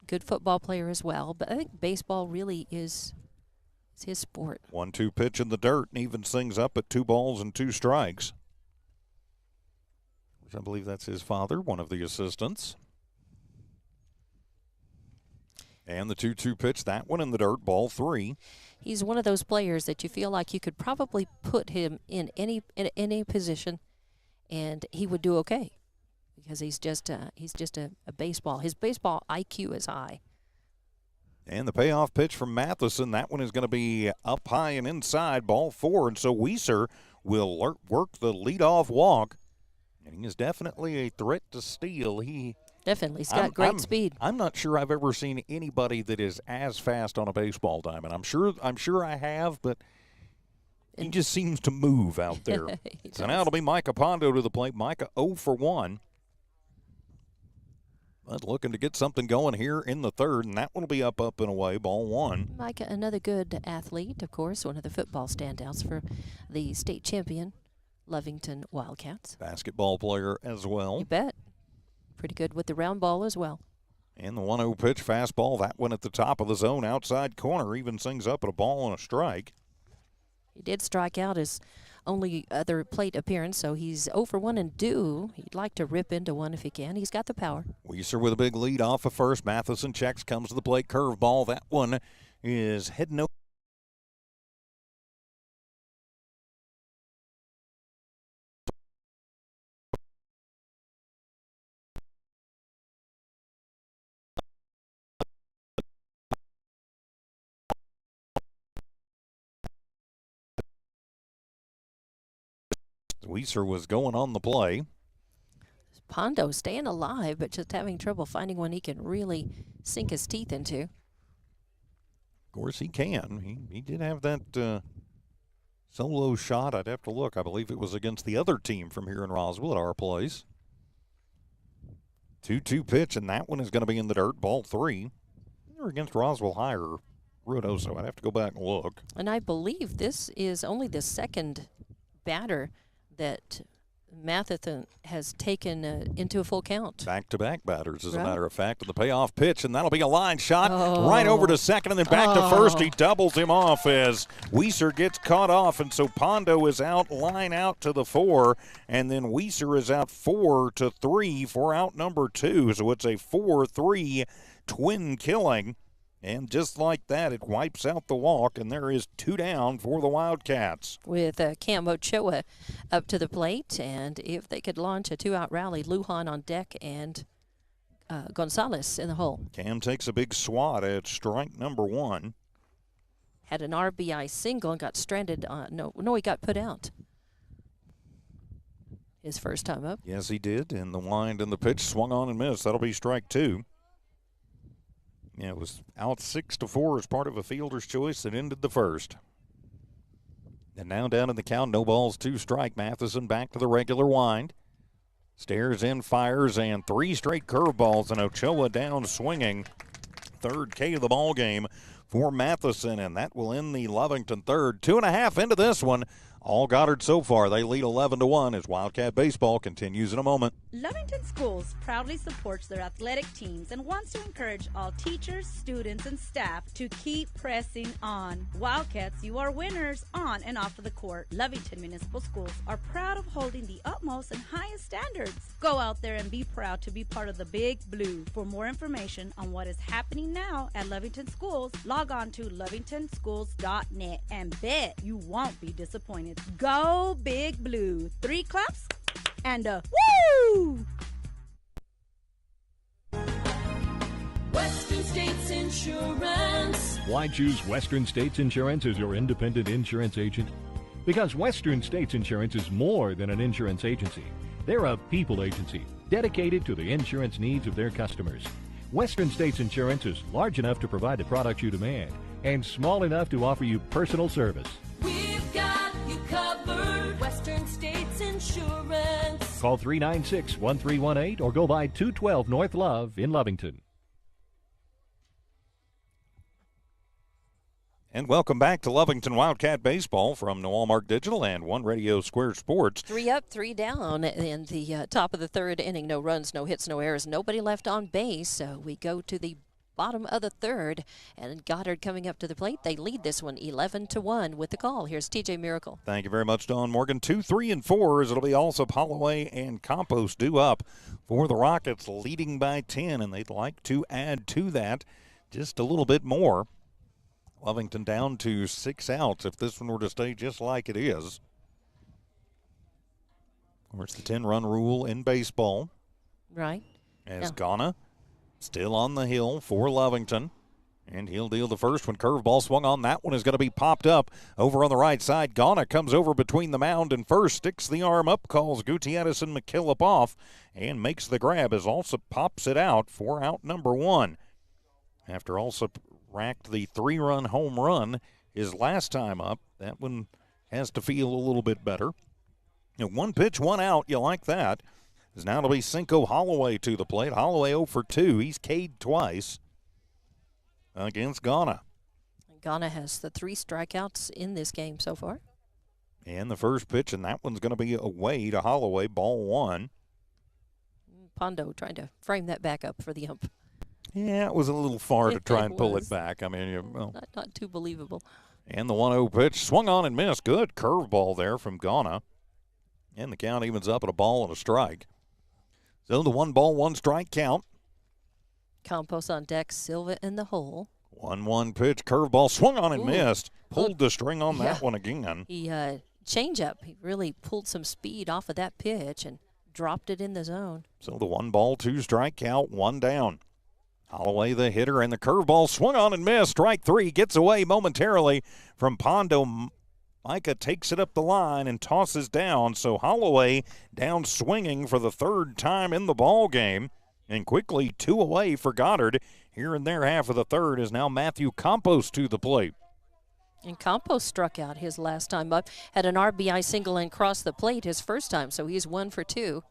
good football player as well, but I think baseball really is his sport. 1-2 pitch in the dirt and evens things up at 2 balls and 2 strikes. Which I believe that's his father, one of the assistants. And the 2-2 pitch, that one in the dirt, ball 3. He's one of those players that you feel like you could probably put him in any position, and he would do okay. Because he's just a baseball. His baseball IQ is high. And the payoff pitch from Matheson, that one is going to be up high and inside, ball 4. And so Weiser will work the leadoff walk. And he is definitely a threat to steal. He's got great speed. I'm not sure I've ever seen anybody that is as fast on a baseball diamond. I'm sure I have, but he just seems to move out there. So now it'll be Micah Pondo to the plate. Micah 0 for 1. But looking to get something going here in the 3rd, and that one will be up and away, ball 1. Micah, another good athlete, of course, one of the football standouts for the state champion Lovington Wildcats. Basketball player as well. You bet. Pretty good with the round ball as well. And the 1-0 pitch fastball, that one at the top of the zone, outside corner, even things up at a ball and a strike. He did strike out his only other plate appearance, so he's 0 for 1 and due. He'd like to rip into one if he can. He's got the power. Weiser with a big lead off of first. Matheson checks, comes to the plate, curveball. That one is heading over. Weiser was going on the play. Pondo staying alive, but just having trouble finding one he can really sink his teeth into. Of course, he can. He did have that solo shot. I'd have to look. I believe it was against the other team from here in Roswell at our place. 2-2 pitch, and that one is going to be in the dirt. Ball 3. They're against Roswell High or Ruidoso. I'd have to go back and look. And I believe this is only the second batter that Matheson has taken into a full count. Back-to-back batters, as Right. a matter of fact. And the payoff pitch, and that'll be a line shot right over to second and then back to first. He doubles him off as Weiser gets caught off, and so Pondo is out, line out to the 4, and then Weiser is out 4-3 for out number 2. So it's a 4-3 twin killing. And just like that, it wipes out the walk, and there is 2 down for the Wildcats. With Cam Ochoa up to the plate, and if they could launch a 2-out rally, Lujan on deck and Gonzalez in the hole. Cam takes a big swat at strike number 1. Had an RBI single and got stranded. No, he got put out. His first time up. Yes, he did, and the wind and the pitch swung on and missed. That'll be strike 2. Yeah, it was out 6-4 as part of a fielder's choice that ended the first. And now down in the count, no balls, 2 strike. Matheson back to the regular wind. Stares in, fires, and 3 straight curveballs, and Ochoa down swinging. Third K of the ball game for Matheson, and that will end the Lovington third. 2.5 into this one. All Goddard so far. They lead 11-1 as Wildcat baseball continues in a moment. Lovington Schools proudly supports their athletic teams and wants to encourage all teachers, students, and staff to keep pressing on. Wildcats, you are winners on and off of the court. Lovington Municipal Schools are proud of holding the utmost and highest standards. Go out there and be proud to be part of the Big Blue. For more information on what is happening now at Lovington Schools, log on to lovingtonschools.net and bet you won't be disappointed. Go Big Blue. 3 claps and a woo! Western States Insurance. Why choose Western States Insurance as your independent insurance agent? Because Western States Insurance is more than an insurance agency. They're a people agency dedicated to the insurance needs of their customers. Western States Insurance is large enough to provide the products you demand and small enough to offer you personal service. We've got you covered. Western States Insurance. Call 396-1318 or go by 212 North Love in Lovington. And welcome back to Lovington Wildcat Baseball from New Allmark Digital and One Radio Square Sports. 3 up, 3 down in the top of the third inning. No runs, no hits, no errors. Nobody left on base. So we go to the bottom of the third, and Goddard coming up to the plate. They lead this one 11-1 with the call. Here's TJ Miracle. Thank you very much, Don Morgan. 2, 3, and 4 as it'll be Alsop, Holloway, and Campos due up for the Rockets, leading by 10, and they'd like to add to that just a little bit more. Lovington down to 6 outs if this one were to stay just like it is. Of course, the 10-run rule in baseball. Right. As Ghana still on the hill for Lovington. And he'll deal the first one. Curveball swung on. That one is going to be popped up over on the right side. Ghana comes over between the mound and first, sticks the arm up, calls Gutierrez and McKillop off, and makes the grab as Alsop pops it out for out number 1. After Alsop racked the 3-run home run his last time up, that one has to feel a little bit better. 1 pitch, 1 out. You like that. Is now to be Cinco Holloway to the plate. Holloway 0 for 2. He's K'd twice against Ghana. Ghana has the 3 strikeouts in this game so far. And the first pitch, and that one's going to be away to Holloway, ball 1. Pondo trying to frame that back up for the ump. Yeah, it was a little far to try and pull was. it back. I mean, well. Not too believable. And the 1-0 pitch swung on and missed. Good curveball there from Goddard. And the count evens up at a ball and a strike. So the 1-1 count. Campos on deck, Silva in the hole. 1-1 pitch, curveball swung on and Ooh. missed. Pulled the string on that Yeah. one again. He changeup. He really pulled some speed off of that pitch and dropped it in the zone. So the 1-2 count, 1 down. Holloway, the hitter, and the curveball swung on and missed. Strike 3 gets away momentarily from Pondo. Micah takes it up the line and tosses down. So Holloway down swinging for the 3rd time in the ball game. And quickly 2 away for Goddard. Here in their half of the 3rd is now Matthew Campos to the plate. And Campos struck out his last time up. Had an RBI single and crossed the plate his first time, so he's 1 for 2.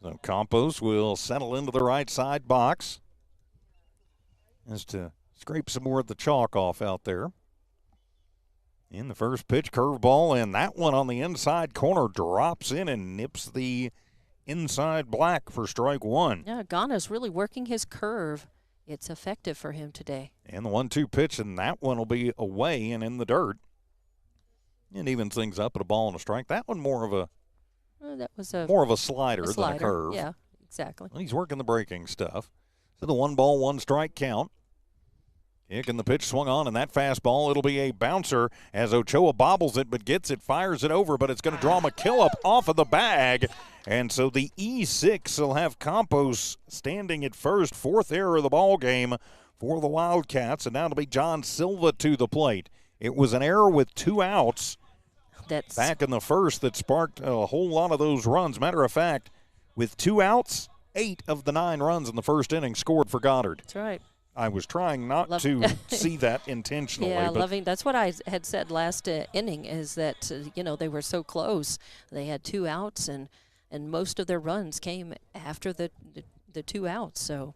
So Campos will settle into the right side box as to scrape some more of the chalk off out there. In the first pitch, curveball, and that one on the inside corner drops in and nips the inside black for strike 1. Yeah, Ghana's really working his curve. It's effective for him today. And the 1-2 pitch, and that one will be away and in the dirt. And evens things up at a ball and a strike. That one more of a That was a slider than a curve. Yeah, exactly. He's working the breaking stuff. So the 1-1 count. Kick and the pitch swung on, and that fastball, it'll be a bouncer as Ochoa bobbles it but gets it, fires it over, but it's going to draw McKillop off of the bag. And so the E6 will have Campos standing at first, 4th error of the ball game for the Wildcats, and now it'll be John Silva to the plate. It was an error with 2 outs back in the first that sparked a whole lot of those runs. Matter of fact, with 2 outs, 8 of the 9 runs in the first inning scored for Goddard. That's right. I was trying not to see that intentionally. Yeah, but that's what I had said last inning is that, they were so close. They had 2 outs, and most of their runs came after the 2 outs. So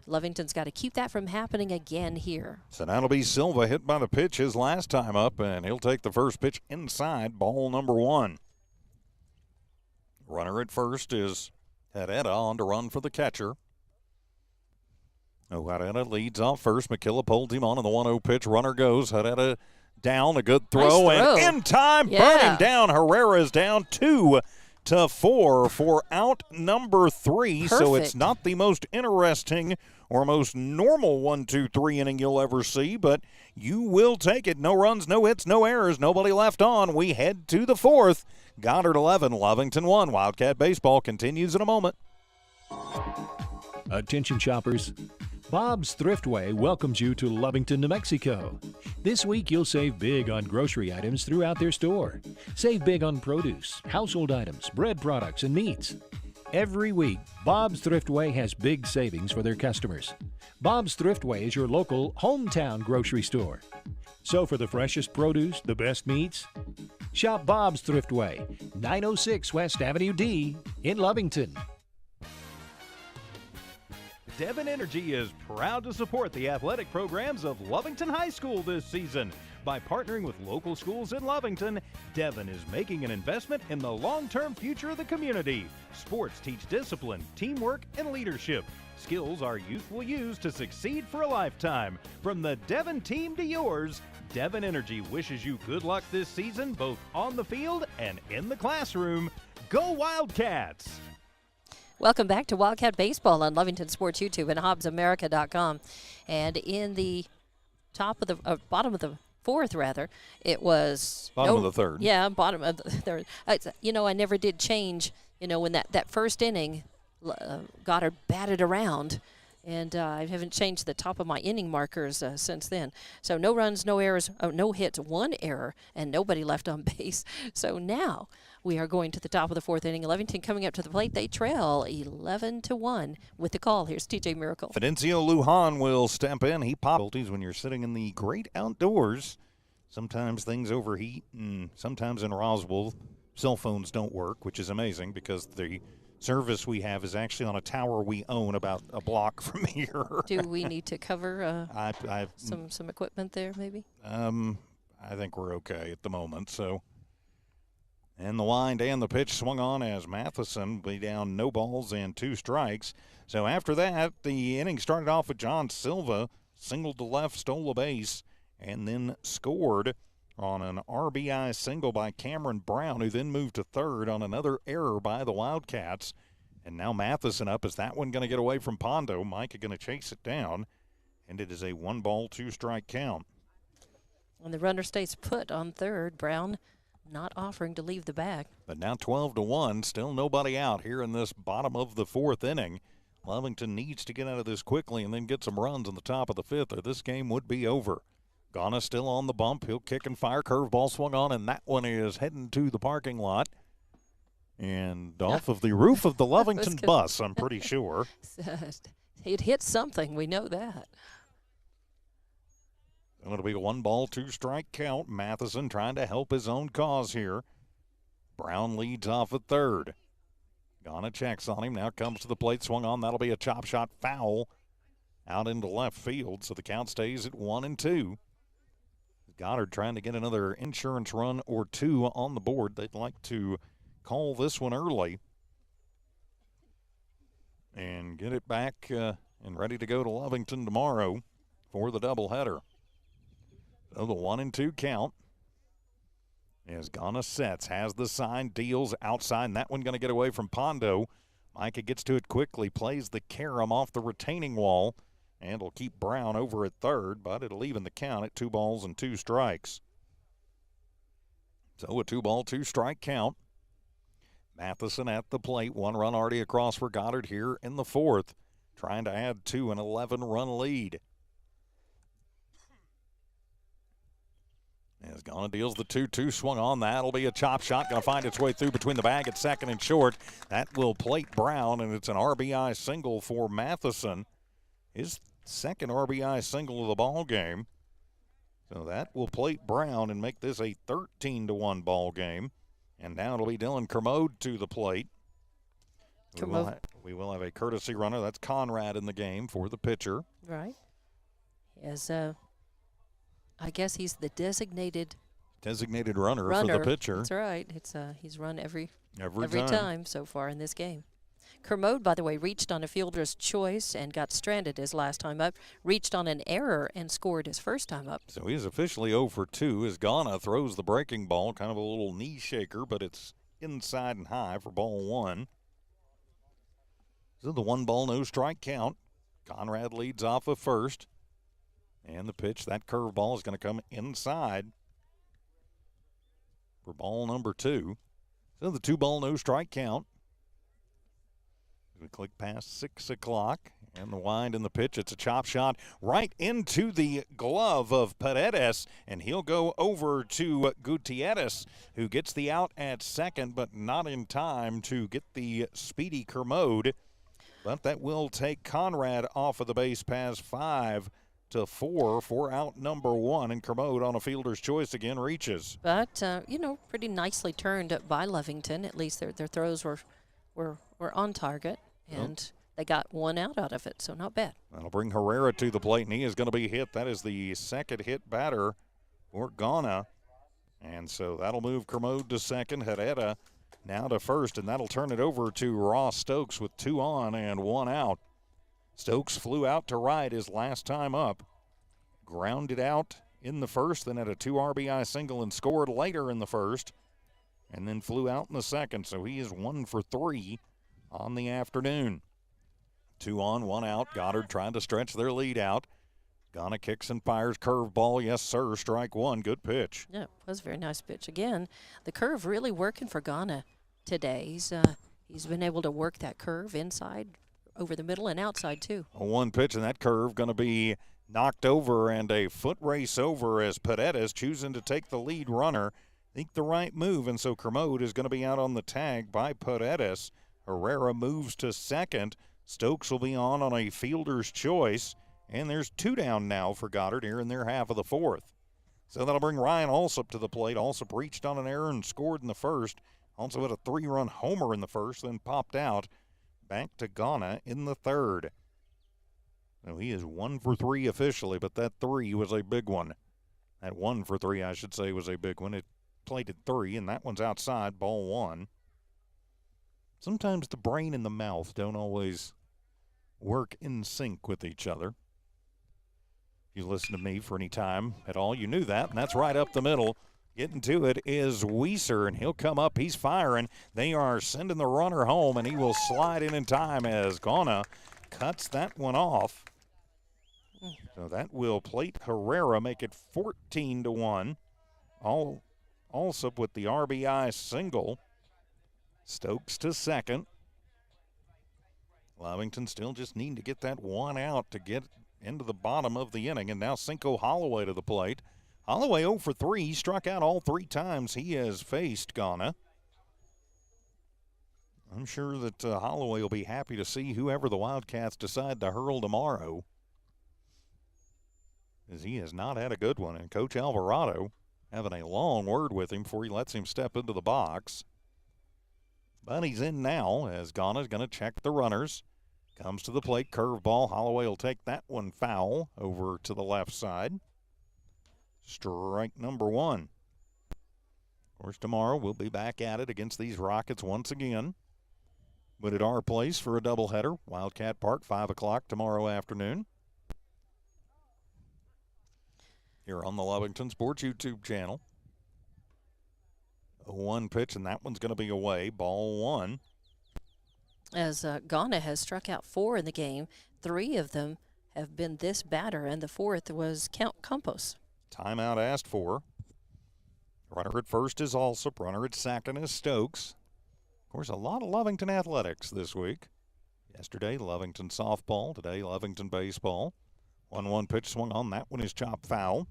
Lovington's got to keep that from happening again here. So that'll be Silva hit by the pitch his last time up, and he'll take the first pitch inside, ball number 1. Runner at first is Herrera on to run for the catcher. Herrera leads off first. McKillop holds him on the 1-0 pitch. Runner goes. Herrera down. A good throw. Nice throw. And in time, burning down. Herrera's down 2-4 for out number 3. Perfect. So it's not the most interesting or most normal 1-2-3 inning you'll ever see, but you will take it. No runs, no hits, no errors, nobody left on. We head to the 4th. Goddard 11, Lovington 1. Wildcat baseball continues in a moment. Attention shoppers. Bob's Thriftway welcomes you to Lovington, New Mexico. This week you'll save big on grocery items throughout their store. Save big on produce, household items, bread products, and meats. Every week, Bob's Thriftway has big savings for their customers. Bob's Thriftway is your local hometown grocery store. So for the freshest produce, the best meats, shop Bob's Thriftway, 906 West Avenue D in Lovington. Devon Energy is proud to support the athletic programs of Lovington High School this season. By partnering with local schools in Lovington, Devon is making an investment in the long-term future of the community. Sports teach discipline, teamwork, and leadership. Skills our youth will use to succeed for a lifetime. From the Devon team to yours, Devon Energy wishes you good luck this season, both on the field and in the classroom. Go Wildcats! Welcome back to Wildcat Baseball on Lovington Sports YouTube and HobbsAmerica.com. And in the bottom of the 4th, rather, it was Bottom of the 3rd. Yeah, bottom of the 3rd. I never did change. When that first inning, Goddard batted around, and I haven't changed the top of my inning markers since then. So no runs, no errors, no hits, 1 error, and nobody left on base. So now we are going to the top of the 4th inning. Lovington coming up to the plate. They trail 11-1 with the call. Here's TJ Miracle. Fidencio Lujan will step in. He popped when you're sitting in the great outdoors. Sometimes things overheat, and sometimes in Roswell, cell phones don't work, which is amazing because the service we have is actually on a tower we own about a block from here. Do we need to cover some equipment there, maybe? I think we're okay at the moment. So And the wind and the pitch swung on as Matheson be down no balls and 2 strikes. So after that, the inning started off with John Silva, singled to left, stole a base, and then scored on an RBI single by Cameron Brown, who then moved to third on another error by the Wildcats. And now Matheson up. Is that one going to get away from Pondo? Mike is going to chase it down, and it is a 1-ball, 2-strike count. And the runner stays put on third. Brown not offering to leave the bag. But now 12-1, still nobody out here in this bottom of the 4th inning. Lovington needs to get out of this quickly and then get some runs in the top of the 5th, or this game would be over. Ghana still on the bump. He'll kick and fire. Curveball swung on, and that one is heading to the parking lot. And off of the roof of the Lovington bus, I'm pretty sure. It hit something. We know that. It'll be a 1-ball, 2-strike count. Matheson trying to help his own cause here. Brown leads off at third. Ghana checks on him. Now comes to the plate, swung on. That'll be a chop shot foul out into left field. So the count stays at 1-2. Goddard trying to get another insurance run or 2 on the board. They'd like to call this one early and get it back and ready to go to Lovington tomorrow for the doubleheader. So the 1-2 count as Ghana sets, has the sign, deals outside, and that one going to get away from Pondo. Micah gets to it quickly, plays the carom off the retaining wall, and will keep Brown over at third, but it'll even the count at 2 balls and 2 strikes. So a 2-ball, 2-strike count. Matheson at the plate, 1 run already across for Goddard here in the 4th, trying to add to an 11-run lead. As Ghana deals the 2-2, swung on. That'll be a chop shot. Going to find its way through between the bag at second and short. That will plate Brown, and it's an RBI single for Matheson. His second RBI single of the ball game. So that will plate Brown and make this a 13-1 ball game. And now it'll be Dylan Kermode to the plate. We will have a courtesy runner. That's Conrad in the game for the pitcher. Right. As I guess he's the designated runner for the pitcher. That's right. It's he's run every time. time so far in this game. Kermode, by the way, reached on a fielder's choice and got stranded his last time up. Reached on an error and scored his first time up. So he's officially 0 for 2 as Ghana throws the breaking ball, kind of a little knee shaker, but it's inside and high for ball 1. So the 1-ball, no strike count. Conrad leads off of first. And the pitch, that curveball is going to come inside for ball number 2. So the 2-ball, no strike count. We click past 6 o'clock, and the wind and the pitch. It's a chop shot right into the glove of Paredes, and he'll go over to Gutierrez, who gets the out at second, but not in time to get the speedy Kermode. But that will take Conrad off of the base pass 5-4 for out number 1, and Kermode on a fielder's choice again reaches. But, pretty nicely turned by Lovington. At least their throws were on target, and they got 1 out of it, so not bad. That'll bring Herrera to the plate, and he is going to be hit. That is the second hit batter for Ghana. And so that'll move Kermode to second, Herrera now to first, and that'll turn it over to Ross Stokes with 2 on and 1 out. Stokes flew out to right his last time up, grounded out in the first, then had a 2 RBI single and scored later in the first, and then flew out in the second. So he is 1 for 3 on the afternoon. 2 on, 1 out. Goddard trying to stretch their lead out. Ghana kicks and fires, curveball, yes sir, strike 1, good pitch. Yeah, it was a very nice pitch. Again, the curve really working for Ghana today. He's been able to work that curve inside, over the middle, and outside too. A 1 pitch, and that curve going to be knocked over, and a foot race over as Paredes choosing to take the lead runner. I think the right move, and so Kermode is going to be out on the tag by Paredes. Herrera moves to second. Stokes will be on a fielder's choice, and there's 2 down now for Goddard here in their half of the 4th. So that'll bring Ryan Alsop to the plate. Alsop reached on an error and scored in the first. Also had a 3-run homer in the first, then popped out. Back to Ghana in the 3rd. So he is 1 for 3 officially, but that 3 was a big one. That 1 for 3, I should say, was a big one. It plated 3, and that one's outside, ball 1. Sometimes the brain and the mouth don't always work in sync with each other. If you listen to me for any time at all, you knew that, and that's right up the middle. Getting to it is Weiser, and he'll come up. He's firing. They are sending the runner home, and he will slide in time as Ghana cuts that one off. So that will plate Herrera, make it 14-1. Alsop with the RBI single. Stokes to second. Lovington still just needing to get that one out to get into the bottom of the inning, and now Cinco Holloway to the plate. Holloway 0 for 3. He struck out all 3 times he has faced Ghana. I'm sure that Holloway will be happy to see whoever the Wildcats decide to hurl tomorrow, as he has not had a good one. And Coach Alvarado having a long word with him before he lets him step into the box. But he's in now as Ghana's going to check the runners. Comes to the plate, curveball. Holloway will take that one foul over to the left side. Strike number 1. Of course, tomorrow we'll be back at it against these Rockets once again. But at our place for a doubleheader, Wildcat Park, 5 o'clock tomorrow afternoon. Here on the Lovington Sports YouTube channel. A 1 pitch, and that one's going to be away. Ball 1. As Ghana has struck out 4 in the game, 3 of them have been this batter, and the 4th was Count Campos. Timeout asked for. Runner at first is Alsop. Runner at second is Stokes. Of course, a lot of Lovington athletics this week. Yesterday, Lovington softball. Today, Lovington baseball. 1-1 pitch swung on. That one is chopped foul.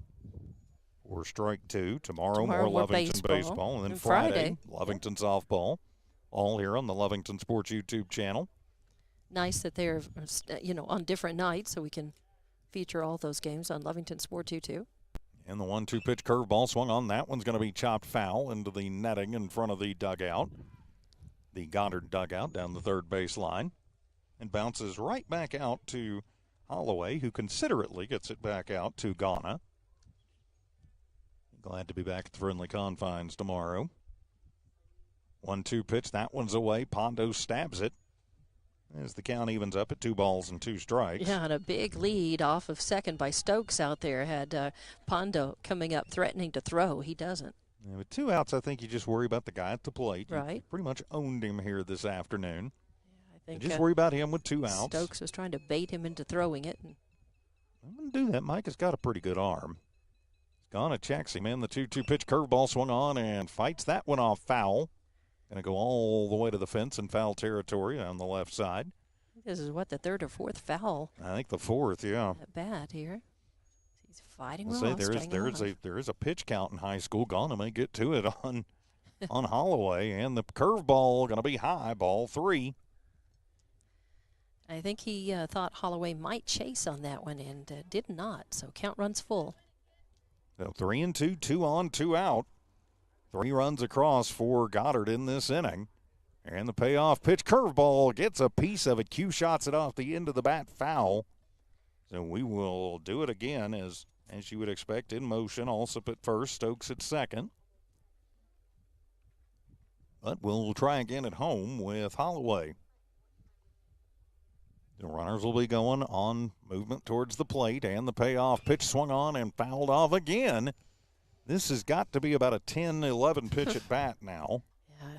For strike 2. Tomorrow more Lovington baseball. And then Friday, Lovington softball. All here on the Lovington Sports YouTube channel. Nice that they're, on different nights so we can feature all those games on Lovington Sports YouTube. And the 1-2 pitch curveball swung on. That one's going to be chopped foul into the netting in front of the dugout. The Goddard dugout down the third base line. And bounces right back out to Holloway, who considerately gets it back out to Ghana. Glad to be back at the friendly confines tomorrow. 1-2 pitch. That one's away. Pondo stabs it as the count evens up at 2 balls and 2 strikes. Yeah, and a big lead off of second by Stokes out there. Had Pondo coming up threatening to throw. He doesn't. Yeah, with 2 outs, I think you just worry about the guy at the plate. Right. You pretty much owned him here this afternoon. Yeah, I think just worry about him with 2 outs. Stokes was trying to bait him into throwing it. I'm going to do that. Mike has got a pretty good arm. Ghana checks him in. The 2-2 pitch curveball swung on and fights that one off foul. Going to go all the way to the fence in foul territory on the left side. This is what, the 3rd or 4th foul? I think the 4th, yeah. At bat here. He's fighting I'll well. say there is a pitch count in high school. Ghana may get to it on Holloway, and the curveball going to be high, ball 3. I think he thought Holloway might chase on that one and did not. So count runs full. So 3-2, 2 on, 2 out. 3 runs across for Goddard in this inning. And the payoff pitch curveball gets a piece of it. Q shots it off the end of the bat, foul. So we will do it again as you would expect, in motion. Alsop at first, Stokes at second. But we'll try again at home with Holloway. The runners will be going on movement towards the plate, and the payoff pitch swung on and fouled off again. This has got to be about a 10-11 pitch at bat now. Yeah,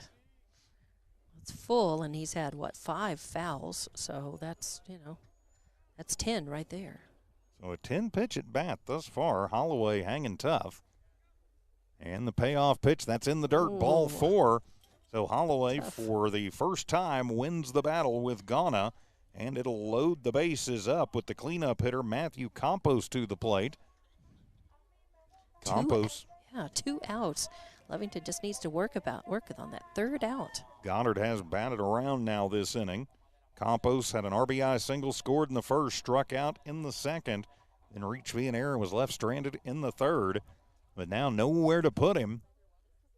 it's full, and he's had, 5 fouls. So that's 10 right there. So a 10 pitch at bat thus far. Holloway hanging tough. And the payoff pitch, that's in the dirt, ball 4. So Holloway, for the first time, wins the battle with Ghana. And it'll load the bases up with the cleanup hitter, Matthew Campos, to the plate. Campos. 2 outs. Lovington just needs to work on that 3rd out. Goddard has batted around now this inning. Campos had an RBI single, scored in the first, struck out in the second, then reached via an error, was left stranded in the 3rd. But now nowhere to put him,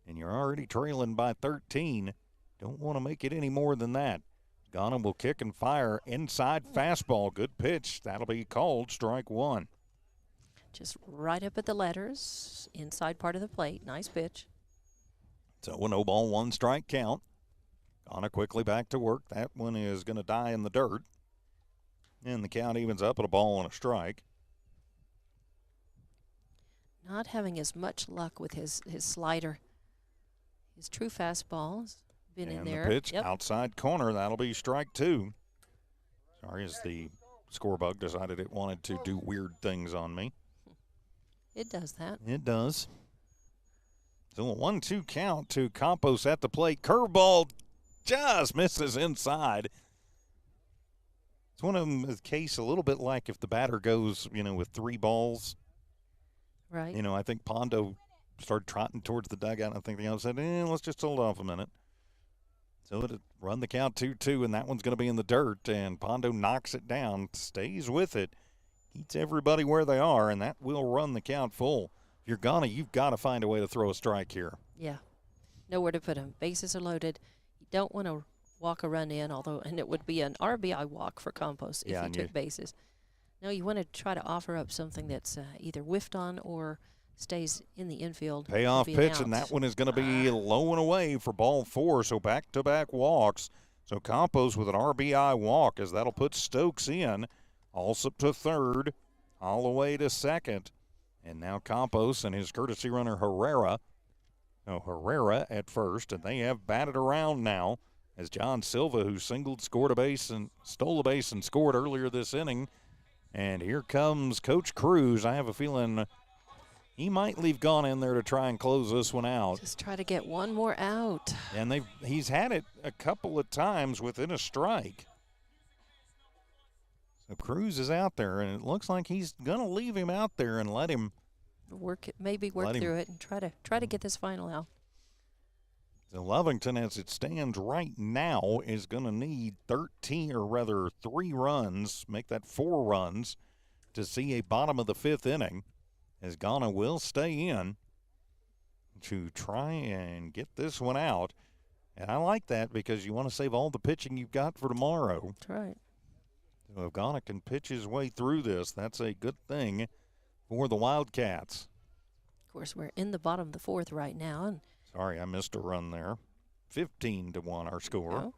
and you're already trailing by 13. Don't want to make it any more than that. Ghana will kick and fire inside fastball. Good pitch. That'll be called strike 1. Just right up at the letters, inside part of the plate. Nice pitch. So a no ball, 1 strike count. Gonna quickly back to work. That one is going to die in the dirt. And the count evens up at a ball and a strike. Not having as much luck with his slider. His true fastball's been in there. And the pitch outside corner. That'll be strike 2. Sorry, as the score bug decided it wanted to do weird things on me. It does that. It does. So a 1-2 count to Campos at the plate. Curveball just misses inside. It's one of them, the case a little bit like if the batter goes, with 3 balls. Right. I think Pondo started trotting towards the dugout. I think the other said, let's just hold off a minute. So it'll run the count 2-2, and that one's going to be in the dirt, and Pondo knocks it down, stays with it, keeps everybody where they are, and that will run the count full. If you've got to find a way to throw a strike here. Yeah. Nowhere to put him. Bases are loaded. You don't want to walk a run in, and it would be an RBI walk for Campos if he took bases. No, you want to try to offer up something that's either whiffed on or stays in the infield. Payoff pitch, and that one is going to be low and away for ball 4, so back-to-back walks. So Campos with an RBI walk, as that'll put Stokes in. Alsop to third, Holloway to second. And now Campos and his courtesy runner Herrera. Herrera at first, and they have batted around now as John Silva, who singled, stole a base and scored earlier this inning. And here comes Coach Cruz. I have a feeling he might leave Gone in there to try and close this one out. Just try to get one more out. And he's had it a couple of times within a strike. So Cruz is out there, and it looks like he's going to leave him out there and let him work through it and try to get this final out. So Lovington, as it stands right now, is going to need 3 runs, make that 4 runs, to see a bottom of the 5th inning, as Ghana will stay in to try and get this one out. And I like that because you want to save all the pitching you've got for tomorrow. That's right. So if Ghana can pitch his way through this, that's a good thing for the Wildcats. Of course, we're in the bottom of the 4th right now. And sorry, I missed a run there. 15-1 our score. No.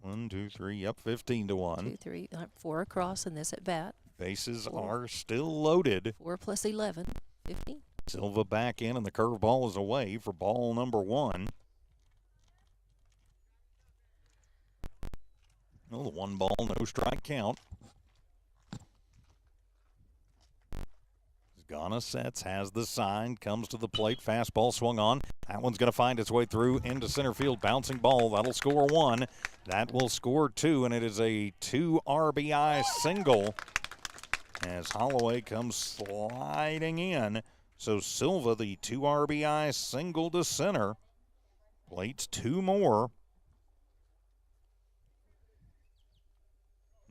1, 2, 3. Yep, 15-1. 2, 3, 4 across in this at bat. Bases are still loaded. 4 plus 11, 15. Silva back in, and the curveball is away for ball number 1. Oh, the 1 ball, no strike count. Ghana sets, has the sign, comes to the plate, fastball swung on. That one's going to find its way through into center field, bouncing ball. That'll score 1. That will score 2, and it is a 2 RBI single as Holloway comes sliding in. So Silva, the 2 RBI single to center, plates 2 more.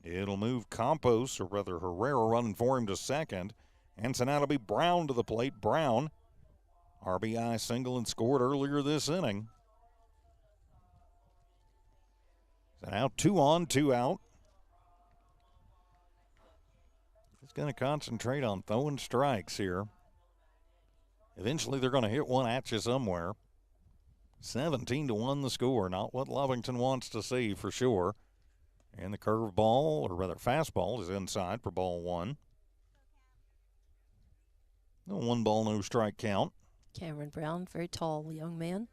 It'll move Campos, or rather Herrera running for him to second. And so now it'll be Brown to the plate. Brown, RBI single and scored earlier this inning. So now 2 on, 2 out. He's going to concentrate on throwing strikes here. Eventually they're going to hit one at you somewhere. 17-1 the score. Not what Lovington wants to see for sure. And the curveball, or rather fastball, is inside for ball 1. No 1 ball, no strike count. Cameron Brown, very tall young man.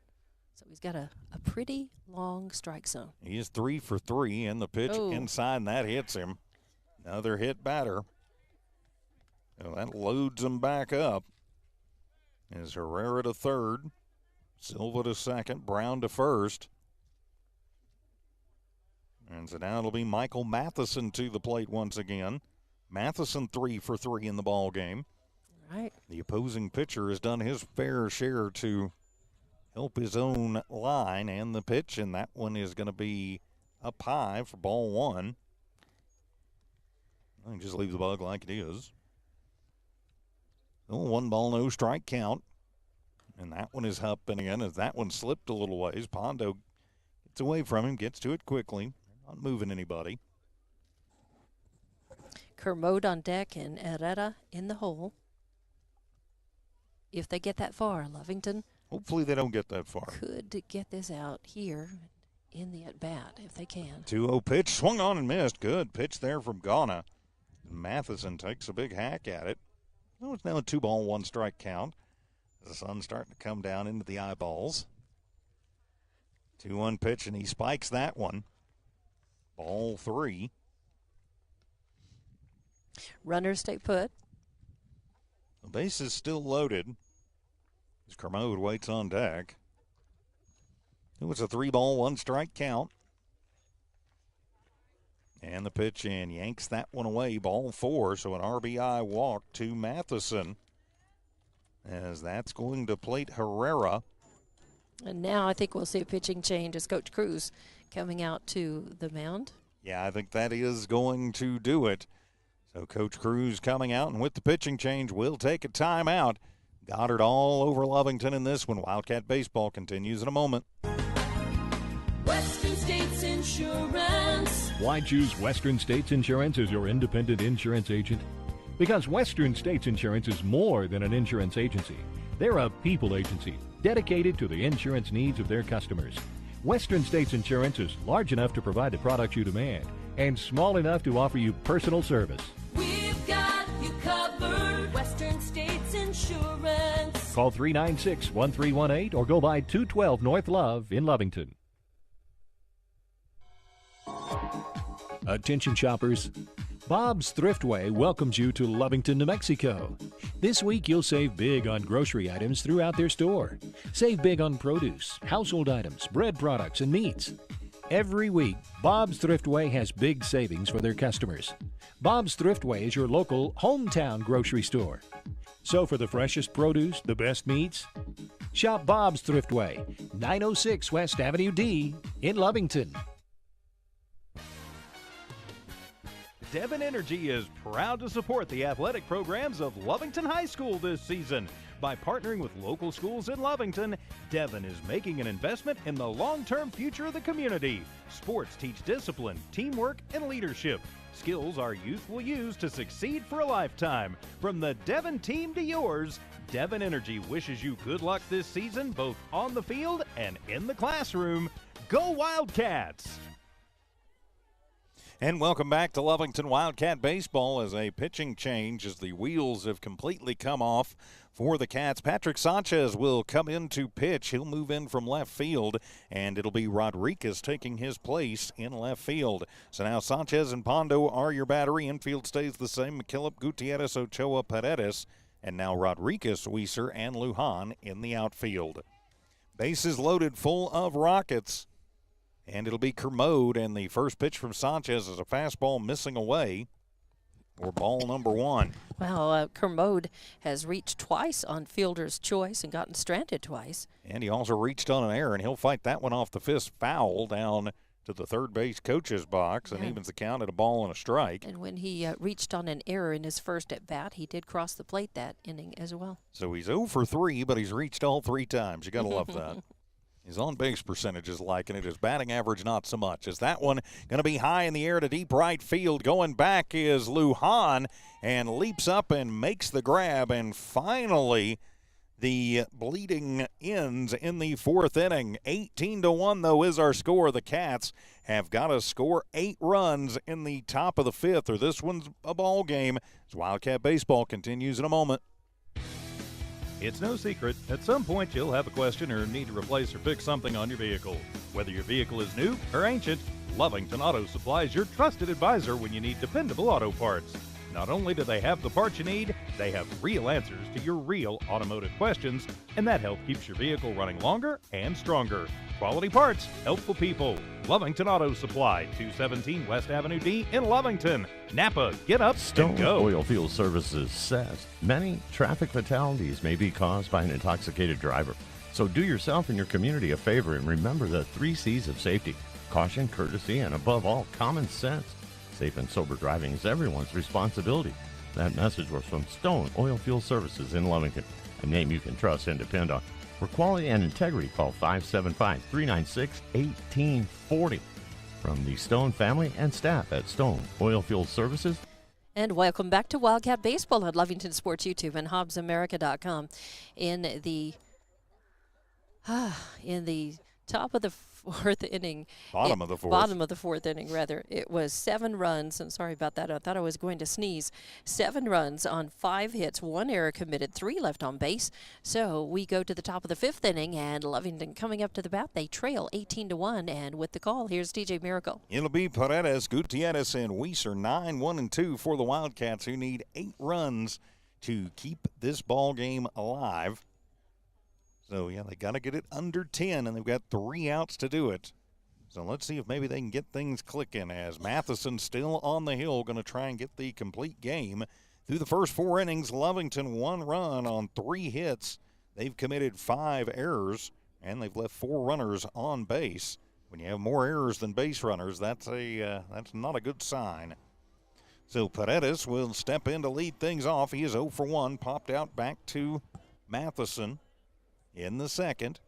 So he's got a pretty long strike zone. He is 3 for 3, and the pitch inside, and that hits him. Another hit batter. So that loads him back up. As Herrera to third, Silva to second, Brown to first. And so now it'll be Michael Matheson to the plate once again. Matheson 3 for 3 in the ball game. Right. The opposing pitcher has done his fair share to help his own line and the pitch, and that one is going to be up high for ball 1. I can just leave the bug like it is. Oh, 1 ball, no strike count. And that one is up and in as that one slipped a little ways. Pondo gets away from him, gets to it quickly. Not moving anybody. Kermode on deck and Herrera in the hole. If they get that far, Lovington. Hopefully they don't get that far. Could get this out here in the at-bat if they can. 2-0 pitch, swung on and missed. Good pitch there from Ghana. Matheson takes a big hack at it. Oh, it's now a 2-ball, 1-strike count. The sun's starting to come down into the eyeballs. 2-1 pitch, and he spikes that one. Ball 3. Runners stay put. The base is still loaded as Kermode waits on deck. It was a 3-ball, 1-strike count. And the pitch in yanks that one away, ball 4. So an RBI walk to Matheson, as that's going to plate Herrera. And now I think we'll see a pitching change as Coach Cruz coming out to the mound. Yeah, I think that is going to do it. So Coach Cruz coming out, and with the pitching change, we'll take a timeout. Goddard all over Lovington in this one. Wildcat baseball continues in a moment. Western States Insurance. Why choose Western States Insurance as your independent insurance agent? Because Western States Insurance is more than an insurance agency. They're a people agency dedicated to the insurance needs of their customers. Western States Insurance is large enough to provide the products you demand and small enough to offer you personal service. We've got you covered. Western States Insurance. Call 396-1318 or go by 212 North Love in Lovington. Attention shoppers, Bob's Thriftway welcomes you to Lovington, New Mexico. This week you'll save big on grocery items throughout their store. Save big on produce, household items, bread products, and meats. Every week, Bob's Thriftway has big savings for their customers. Bob's Thriftway is your local hometown grocery store. So for the freshest produce, the best meats, shop Bob's Thriftway, 906 West Avenue D in Lovington. Devon Energy is proud to support the athletic programs of Lovington High School this season. By partnering with local schools in Lovington, Devon is making an investment in the long-term future of the community. Sports teach discipline, teamwork, and leadership. Skills our youth will use to succeed for a lifetime. From the Devon team to yours, Devon Energy wishes you good luck this season, both on the field and in the classroom. Go Wildcats! And welcome back to Lovington Wildcat Baseball as a pitching change as the wheels have completely come off for the Cats. Patrick Sanchez will come in to pitch. He'll move in from left field, and it'll be Rodriguez taking his place in left field. So now Sanchez and Pondo are your battery. Infield stays the same. McKillop, Gutierrez, Ochoa, Paredes, and now Rodriguez, Weiser, and Lujan in the outfield. Bases loaded full of Rockets. And it'll be Kermode, and the first pitch from Sanchez is a fastball missing away for ball number 1. Well, Kermode has reached twice on fielder's choice and gotten stranded twice. And he also reached on an error, and he'll fight that one off the fifth foul down to the third base coach's box and evens the count at a ball and a strike. And when he reached on an error in his first at-bat, he did cross the plate that inning as well. So he's 0 for 3, but he's reached all 3 times. You got to love that. His on-base percentage is liking it. His batting average, not so much. Is that one going to be high in the air to deep right field? Going back is Lujan, and leaps up and makes the grab. And finally, the bleeding ends in the 4th inning. 18-1, though, is our score. The Cats have got to score 8 runs in the top of the 5th, or this one's a ball game. As Wildcat Baseball continues in a moment. It's no secret, at some point you'll have a question or need to replace or fix something on your vehicle. Whether your vehicle is new or ancient, Lovington Auto Supply is your trusted advisor when you need dependable auto parts. Not only do they have the parts you need, they have real answers to your real automotive questions, and that help keeps your vehicle running longer and stronger. Quality parts, helpful people. Lovington Auto Supply, 217 West Avenue D in Lovington. Napa, get up Stone and go. Oil Field Services says many traffic fatalities may be caused by an intoxicated driver. So do yourself and your community a favor and remember the 3 C's of safety: caution, courtesy, and above all, common sense. Safe and sober driving is everyone's responsibility. That message was from Stone Oil Field Services in Lovington, a name you can trust and depend on. For quality and integrity, call 575-396-1840. From the Stone family and staff at Stone Oil Field Services. And welcome back to Wildcat Baseball at Lovington Sports YouTube and HobbsAmerica.com. In the In the top of the fourth inning. Bottom of the fourth. Bottom of the fourth inning, rather. It was 7 runs. I'm sorry about that. I thought I was going to sneeze. 7 runs on 5 hits, 1 error committed, 3 left on base. So we go to the top of the 5th inning, and Lovington coming up to the bat. They trail 18-1, and with the call, here's DJ Miracle. It'll be Paredes, Gutierrez, and Weiser, 9-1-2 for the Wildcats, who need 8 runs to keep this ball game alive. So, yeah, they got to get it under 10, and they've got 3 outs to do it. So let's see if maybe they can get things clicking as Matheson still on the hill, going to try and get the complete game. Through the first 4 innings, Lovington 1 run on 3 hits. They've committed 5 errors, and they've left 4 runners on base. When you have more errors than base runners, that's not a good sign. So Paredes will step in to lead things off. He is 0 for 1, popped out back to Matheson in the second.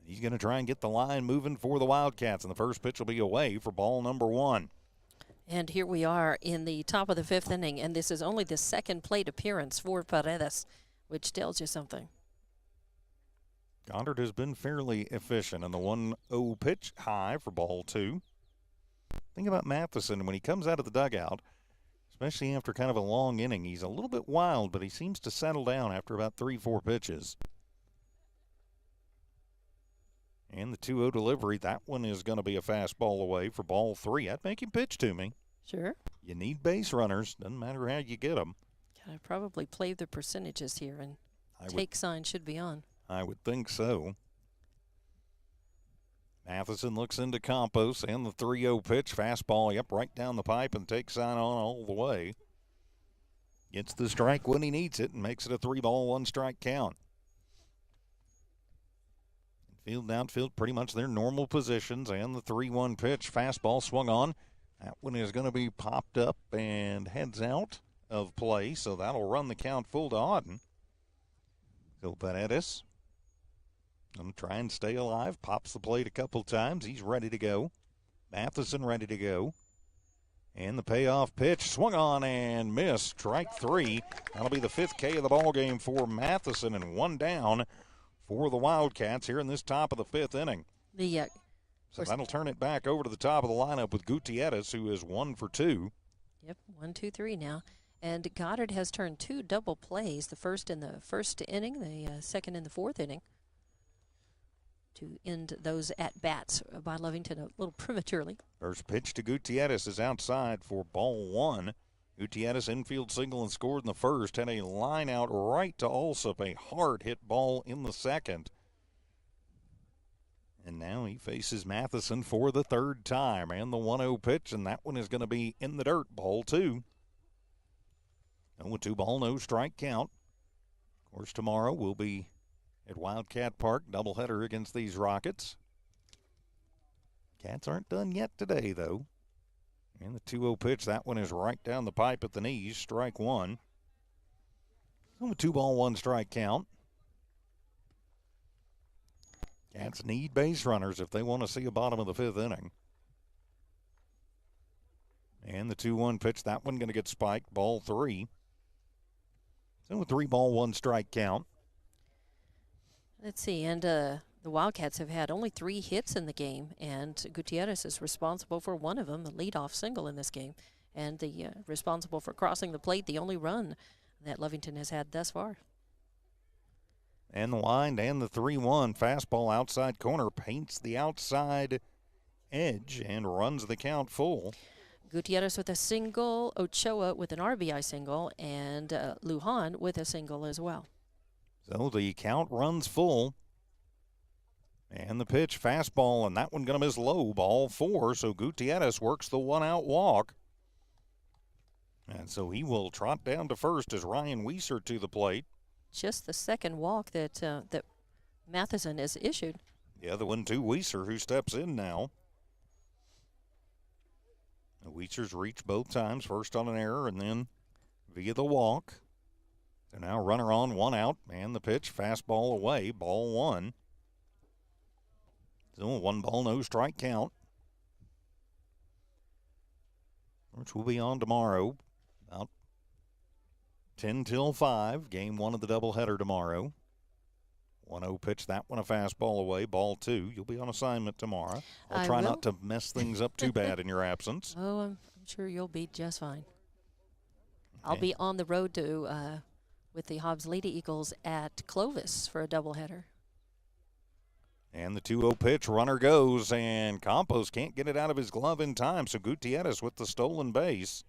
He's going to try and get the line moving for the Wildcats, and the first pitch will be away for ball number 1. And here we are in the top of the 5th inning, and this is only the second plate appearance for Paredes, which tells you something. Goddard has been fairly efficient in the 1-0 pitch, high for ball 2. Think about Matheson when he comes out of the dugout, especially after kind of a long inning. He's a little bit wild, but he seems to settle down after about 3-4 pitches. And the 2-0 delivery, that one is going to be a fastball away for ball 3. I'd make him pitch to me. Sure. You need base runners. Doesn't matter how you get them. Gotta probably play the percentages here, and take sign should be on. I would think so. Matheson looks into Campos, and the 3-0 pitch, fastball, right down the pipe, and takes sign on all the way. Gets the strike when he needs it and makes it a 3-ball, 1-strike count. Field and outfield, pretty much their normal positions, and the 3-1 pitch, fastball swung on. That one is going to be popped up and heads out of play, so that'll run the count full to Auden. So Paredes going to try and stay alive, pops the plate a couple times. He's ready to go. Matheson ready to go. And the payoff pitch swung on and missed. Strike 3. That'll be the 5th K of the ball game for Matheson, and 1 down for the Wildcats here in this top of the 5th inning. So that'll turn it back over to the top of the lineup with Gutierrez, who is 1 for 2. Yep, 1, 2, 3 now. And Goddard has turned 2 double plays, the first in the first inning, the second in the 4th inning, to end those at-bats by Lovington a little prematurely. First pitch to Gutierrez is outside for ball 1. Gutierrez infield single and scored in the first. Had a line out right to Alsop, a hard hit ball in the second. And now he faces Matheson for the 3rd time. And the 1-0 pitch, and that one is going to be in the dirt. Ball 2. And with 2-ball, no strike count. Of course, tomorrow we'll be at Wildcat Park, doubleheader against these Rockets. Cats aren't done yet today, though. And the 2-0 pitch, that one is right down the pipe at the knees, strike 1. So a 2-ball, 1-strike count. Cats need base runners if they want to see a bottom of the 5th inning. And the 2-1 pitch, that one going to get spiked, ball 3. So a 3-ball, 1-strike count. Let's see, and the Wildcats have had only 3 hits in the game, and Gutierrez is responsible for 1 of them, a leadoff single in this game, and responsible for crossing the plate, the only run that Lovington has had thus far. And the wind and the 3-1 fastball outside corner paints the outside edge and runs the count full. Gutierrez with a single, Ochoa with an RBI single, and Lujan with a single as well. So the count runs full. And the pitch, fastball, and that one going to miss low, ball 4. So Gutierrez works the 1-out walk. And so he will trot down to first as Ryan Weiser to the plate. Just the second walk that Matheson has issued. The other one to Weiser, who steps in now. Weiser's reached both times, first on an error and then via the walk. So now runner on, 1 out, and the pitch, fastball away, ball 1. So a 1-ball, no strike count. Which will be on tomorrow, about 10 till 5, game 1 of the doubleheader tomorrow. 1-0 pitch, that one a fastball away, ball 2. You'll be on assignment tomorrow. I'll I try will. not to mess things up too bad in your absence. Oh, I'm sure you'll be just fine. I'll Okay. be on the road to with the Hobbs Lady Eagles at Clovis for a doubleheader. And the 2-0 pitch, runner goes, and Campos can't get it out of his glove in time, so Gutierrez with the stolen base.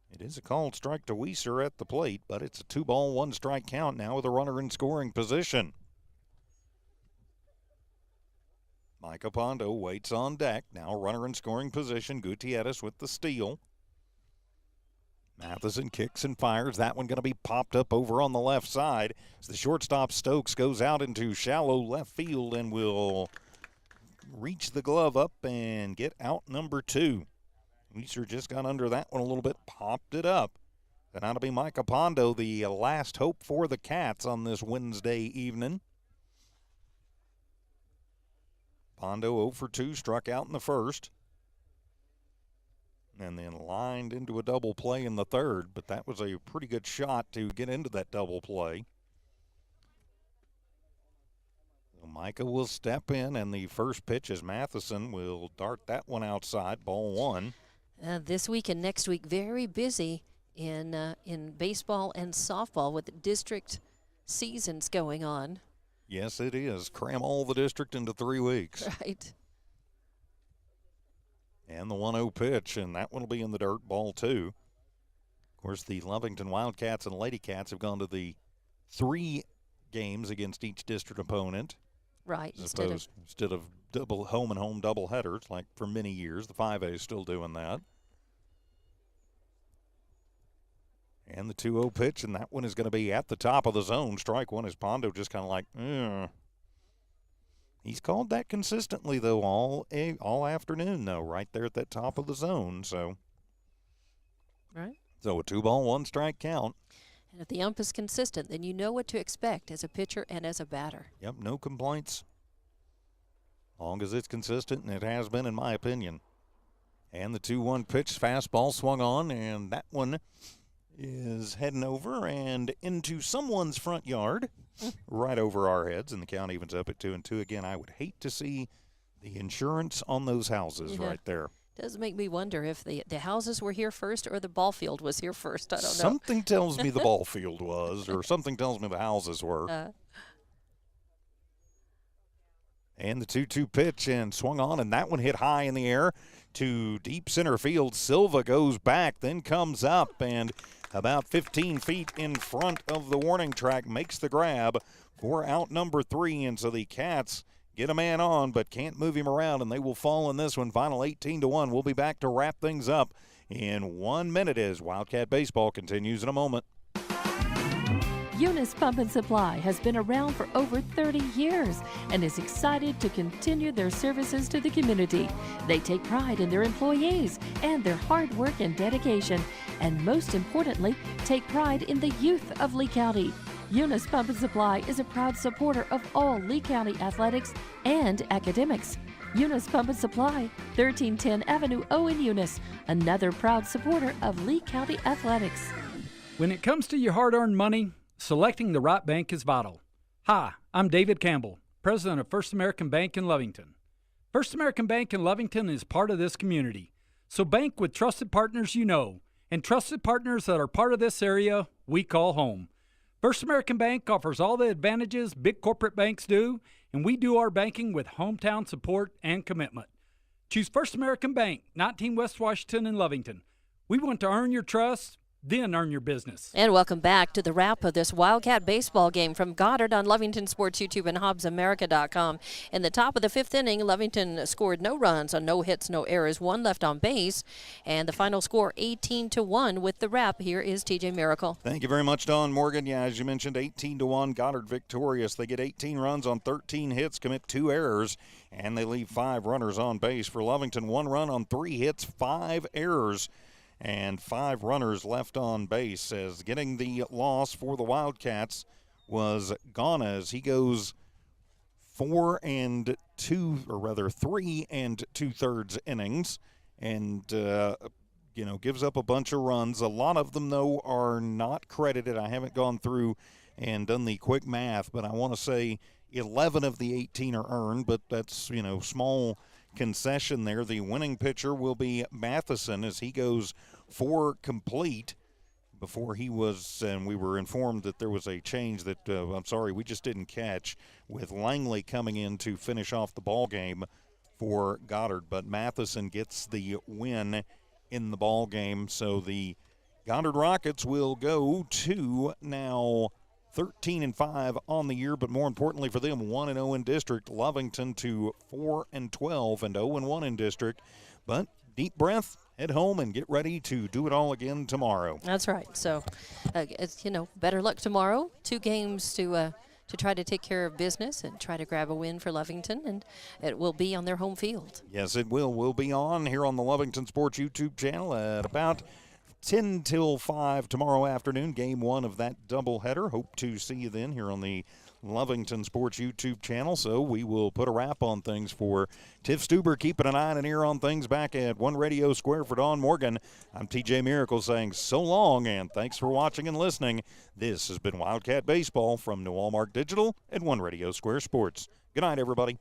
It is a called strike to Weiser at the plate, but it's a 2-ball, 1-strike count now with a runner in scoring position. Micah Pondo waits on deck, now runner in scoring position, Gutierrez with the steal. Matheson kicks and fires. That one going to be popped up over on the left side. As the shortstop Stokes goes out into shallow left field and will reach the glove up and get out number 2. Weiser just got under that one a little bit, popped it up. And that'll be Micah Pondo, the last hope for the Cats on this Wednesday evening. Pondo 0 for 2, struck out in the first. And then lined into a double play in the third, but that was a pretty good shot to get into that double play. So Micah will step in, and the first pitch is Matheson will dart that one outside, ball 1. This week and next week, very busy in baseball and softball with the district seasons going on. Yes, it is. Cram all the district into 3 weeks. Right. And the 1-0 pitch, and that one will be in the dirt, ball 2. Of course, the Lovington Wildcats and Lady Cats have gone to the 3 games against each district opponent. Right. Instead of double home and home double headers like for many years. The 5A is still doing that. And the 2-0 pitch, and that one is going to be at the top of the zone. Strike one is Pondo just kind of like, He's called that consistently, though, all afternoon, though, right there at that top of the zone. So Right. So a 2-ball, 1-strike count. And if the ump is consistent, then you know what to expect as a pitcher and as a batter. Yep, no complaints. Long as it's consistent, and it has been, in my opinion. And the 2-1 pitch, fastball swung on, and that one is heading over and into someone's front yard, right over our heads, and the count evens up at 2-2. Again, I would hate to see the insurance on those houses right there. Does make me wonder if the houses were here first or the ball field was here first. I don't know. Something tells me the ball field was, or something tells me the houses were. And the 2-2 pitch, and swung on, and that one hit high in the air to deep center field. Silva goes back, then comes up, and about 15 feet in front of the warning track makes the grab for out number 3. And so the Cats get a man on, but can't move him around, and they will fall in this one. Final 18-1. We'll be back to wrap things up in 1 minute as Wildcat Baseball continues in a moment. Eunice Pump and Supply has been around for over 30 years and is excited to continue their services to the community. They take pride in their employees and their hard work and dedication, and most importantly, take pride in the youth of Lee County. Eunice Pump and Supply is a proud supporter of all Lee County athletics and academics. Eunice Pump and Supply, 1310 Avenue O in Eunice, another proud supporter of Lee County athletics. When it comes to your hard-earned money, selecting the right bank is vital. Hi, I'm David Campbell, president of First American Bank in Lovington. First American Bank in Lovington is part of this community, so bank with trusted partners you know, and trusted partners that are part of this area we call home. First American Bank offers all the advantages big corporate banks do, and we do our banking with hometown support and commitment. Choose First American Bank, 19 West Washington in Lovington. We want to earn your trust, then earn your business. And welcome back to the wrap of this Wildcat baseball game from Goddard on Lovington Sports YouTube and HobbsAmerica.com. In the top of the 5th inning, Lovington scored no runs on no hits, no errors, 1 left on base, and the final score 18-1 with the wrap. Here is TJ Miracle. Thank you very much, Don Morgan. Yeah, as you mentioned, 18-1, Goddard victorious. They get 18 runs on 13 hits, commit 2 errors, and they leave 5 runners on base. For Lovington, 1 run on 3 hits, 5 errors, and 5 runners left on base, as getting the loss for the Wildcats was Ganas. He goes 3 2/3 innings, and gives up a bunch of runs. A lot of them, though, are not credited. I haven't gone through and done the quick math, but I want to say 11 of the 18 are earned, but that's, small concession there. The winning pitcher will be Matheson as he goes 4 complete. Before he was, and we were informed that there was a change that, we just didn't catch, with Langley coming in to finish off the ball game for Goddard. But Matheson gets the win in the ball game. So the Goddard Rockets will go to now 13-5 on the year, but more importantly for them, 1-0 in district. Lovington to 4-12 and 0-1 in district. But deep breath, head home, and get ready to do it all again tomorrow. That's right. So, better luck tomorrow. 2 games to try to take care of business and try to grab a win for Lovington, and it will be on their home field. Yes, it will. We'll be on here on the Lovington Sports YouTube channel at about 10 till 5 tomorrow afternoon, game 1 of that doubleheader. Hope to see you then here on the Lovington Sports YouTube channel. So we will put a wrap on things for Tiff Stuber, keeping an eye and an ear on things back at One Radio Square for Don Morgan. I'm TJ Miracle saying so long, and thanks for watching and listening. This has been Wildcat Baseball from New Walmark Digital and One Radio Square Sports. Good night, everybody.